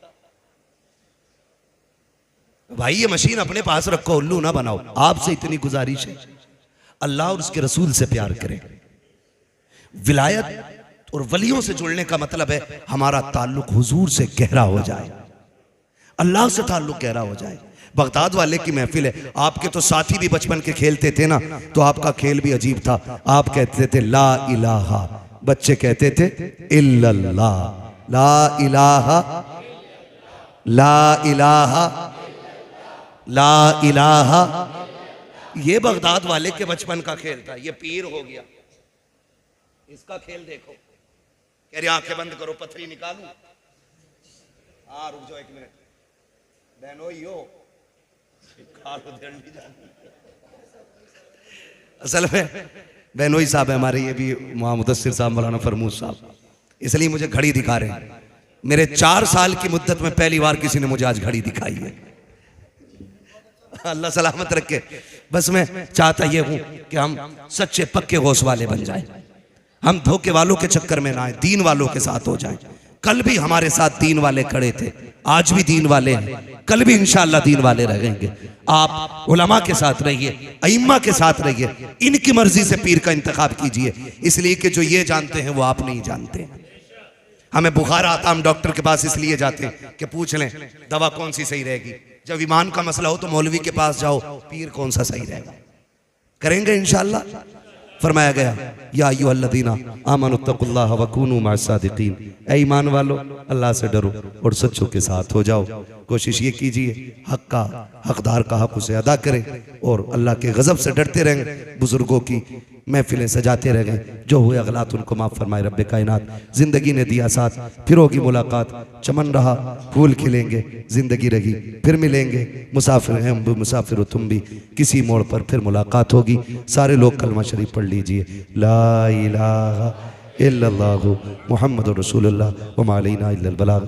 भाई ये मशीन अपने पास रखो, उल्लू ना बनाओ। आपसे इतनी गुजारिश है, अल्लाह और उसके रसूल से प्यार करें। विलायत और वलियों से जुड़ने का मतलब है हमारा ताल्लुक हुजूर से गहरा हो जाए। अल्लाह से ताल्लुक गहरा हो जाए। बगदाद वाले की महफिल है, आपके तो साथी भी बचपन के खेलते थे ना, तो आपका खेल भी अजीब था। आप कहते थे ला इलाहा, बच्चे कहते थे इल्लल्लाह। ला इलाहा, ला इलाहा, ला इलाहा। ये बगदाद वाले के बचपन का खेल था। ये पीर हो गया, इसका खेल देखो, कह रही आंखें बंद करो, पथरी निकालू। हाँ रुक जाओ 1 मिनट, बहनोई हो असल में बहनोई साहब है हमारे, ये भी मुदस्सिर साहब, मौलाना फरमूद साहब, इसलिए मुझे घड़ी दिखा रहे हैं। मेरे 4 साल की मुद्दत में पहली बार किसी ने मुझे आज घड़ी दिखाई है। अल्लाह सलामत रखे। बस मैं चाहता ये हूं कि हम सच्चे पक्के गौस वाले बन जाएं, हम धोखे वालों के चक्कर में ना आए, दीन वालों के साथ हो जाएं। कल भी हमारे साथ दीन वाले खड़े थे, आज भी दीन वाले हैं, कल भी इंशाअल्लाह दीन वाले रहेंगे। आप उलमा के साथ रहिए, अइम्मा के साथ रहिए, इनकी मर्जी से पीर का इंतखाब कीजिए, इसलिए कि जो ये जानते हैं वो आप नहीं जानते। हमें बुखार आता, हम डॉक्टर के पास इसलिए जाते हैं कि पूछ लें दवा कौन सी सही रहेगी। जब ईमान का मसला हो तो मौलवी के पास जाओ, पीर कौन सा सही रहेगा। करेंगे इंशाअल्लाह। फरमाया गया या अय्युहल्लज़ीना आमनुत्तकुल्लाह वकूनू मअस्सादिकीन, ऐ ईमान वालो अल्लाह से डरो और सच्चों के साथ हो जाओ। कोशिश ये कीजिए हक का हकदार का हक उसे अदा करें और अल्लाह के गजब से डरते रहें। बुजुर्गों की महफिलें सजाते रहें, जो हुए अगलात उनको माफ़ फरमाए रब्बे कायनात। जिंदगी ने दिया साथ, फिर होगी मुलाकात, चमन रहा फूल खिलेंगे, जिंदगी रही फिर मिलेंगे। मुसाफिर हैं हम भी, मुसाफिर हो तुम भी, किसी मोड़ पर फिर मुलाकात होगी। सारे लोग कलमा शरीफ पढ़ लीजिए, ला इलाहा इल्लल्लाहु मुहम्मदुर रसूलुल्लाह व मा अलैना इल्लल बलाग।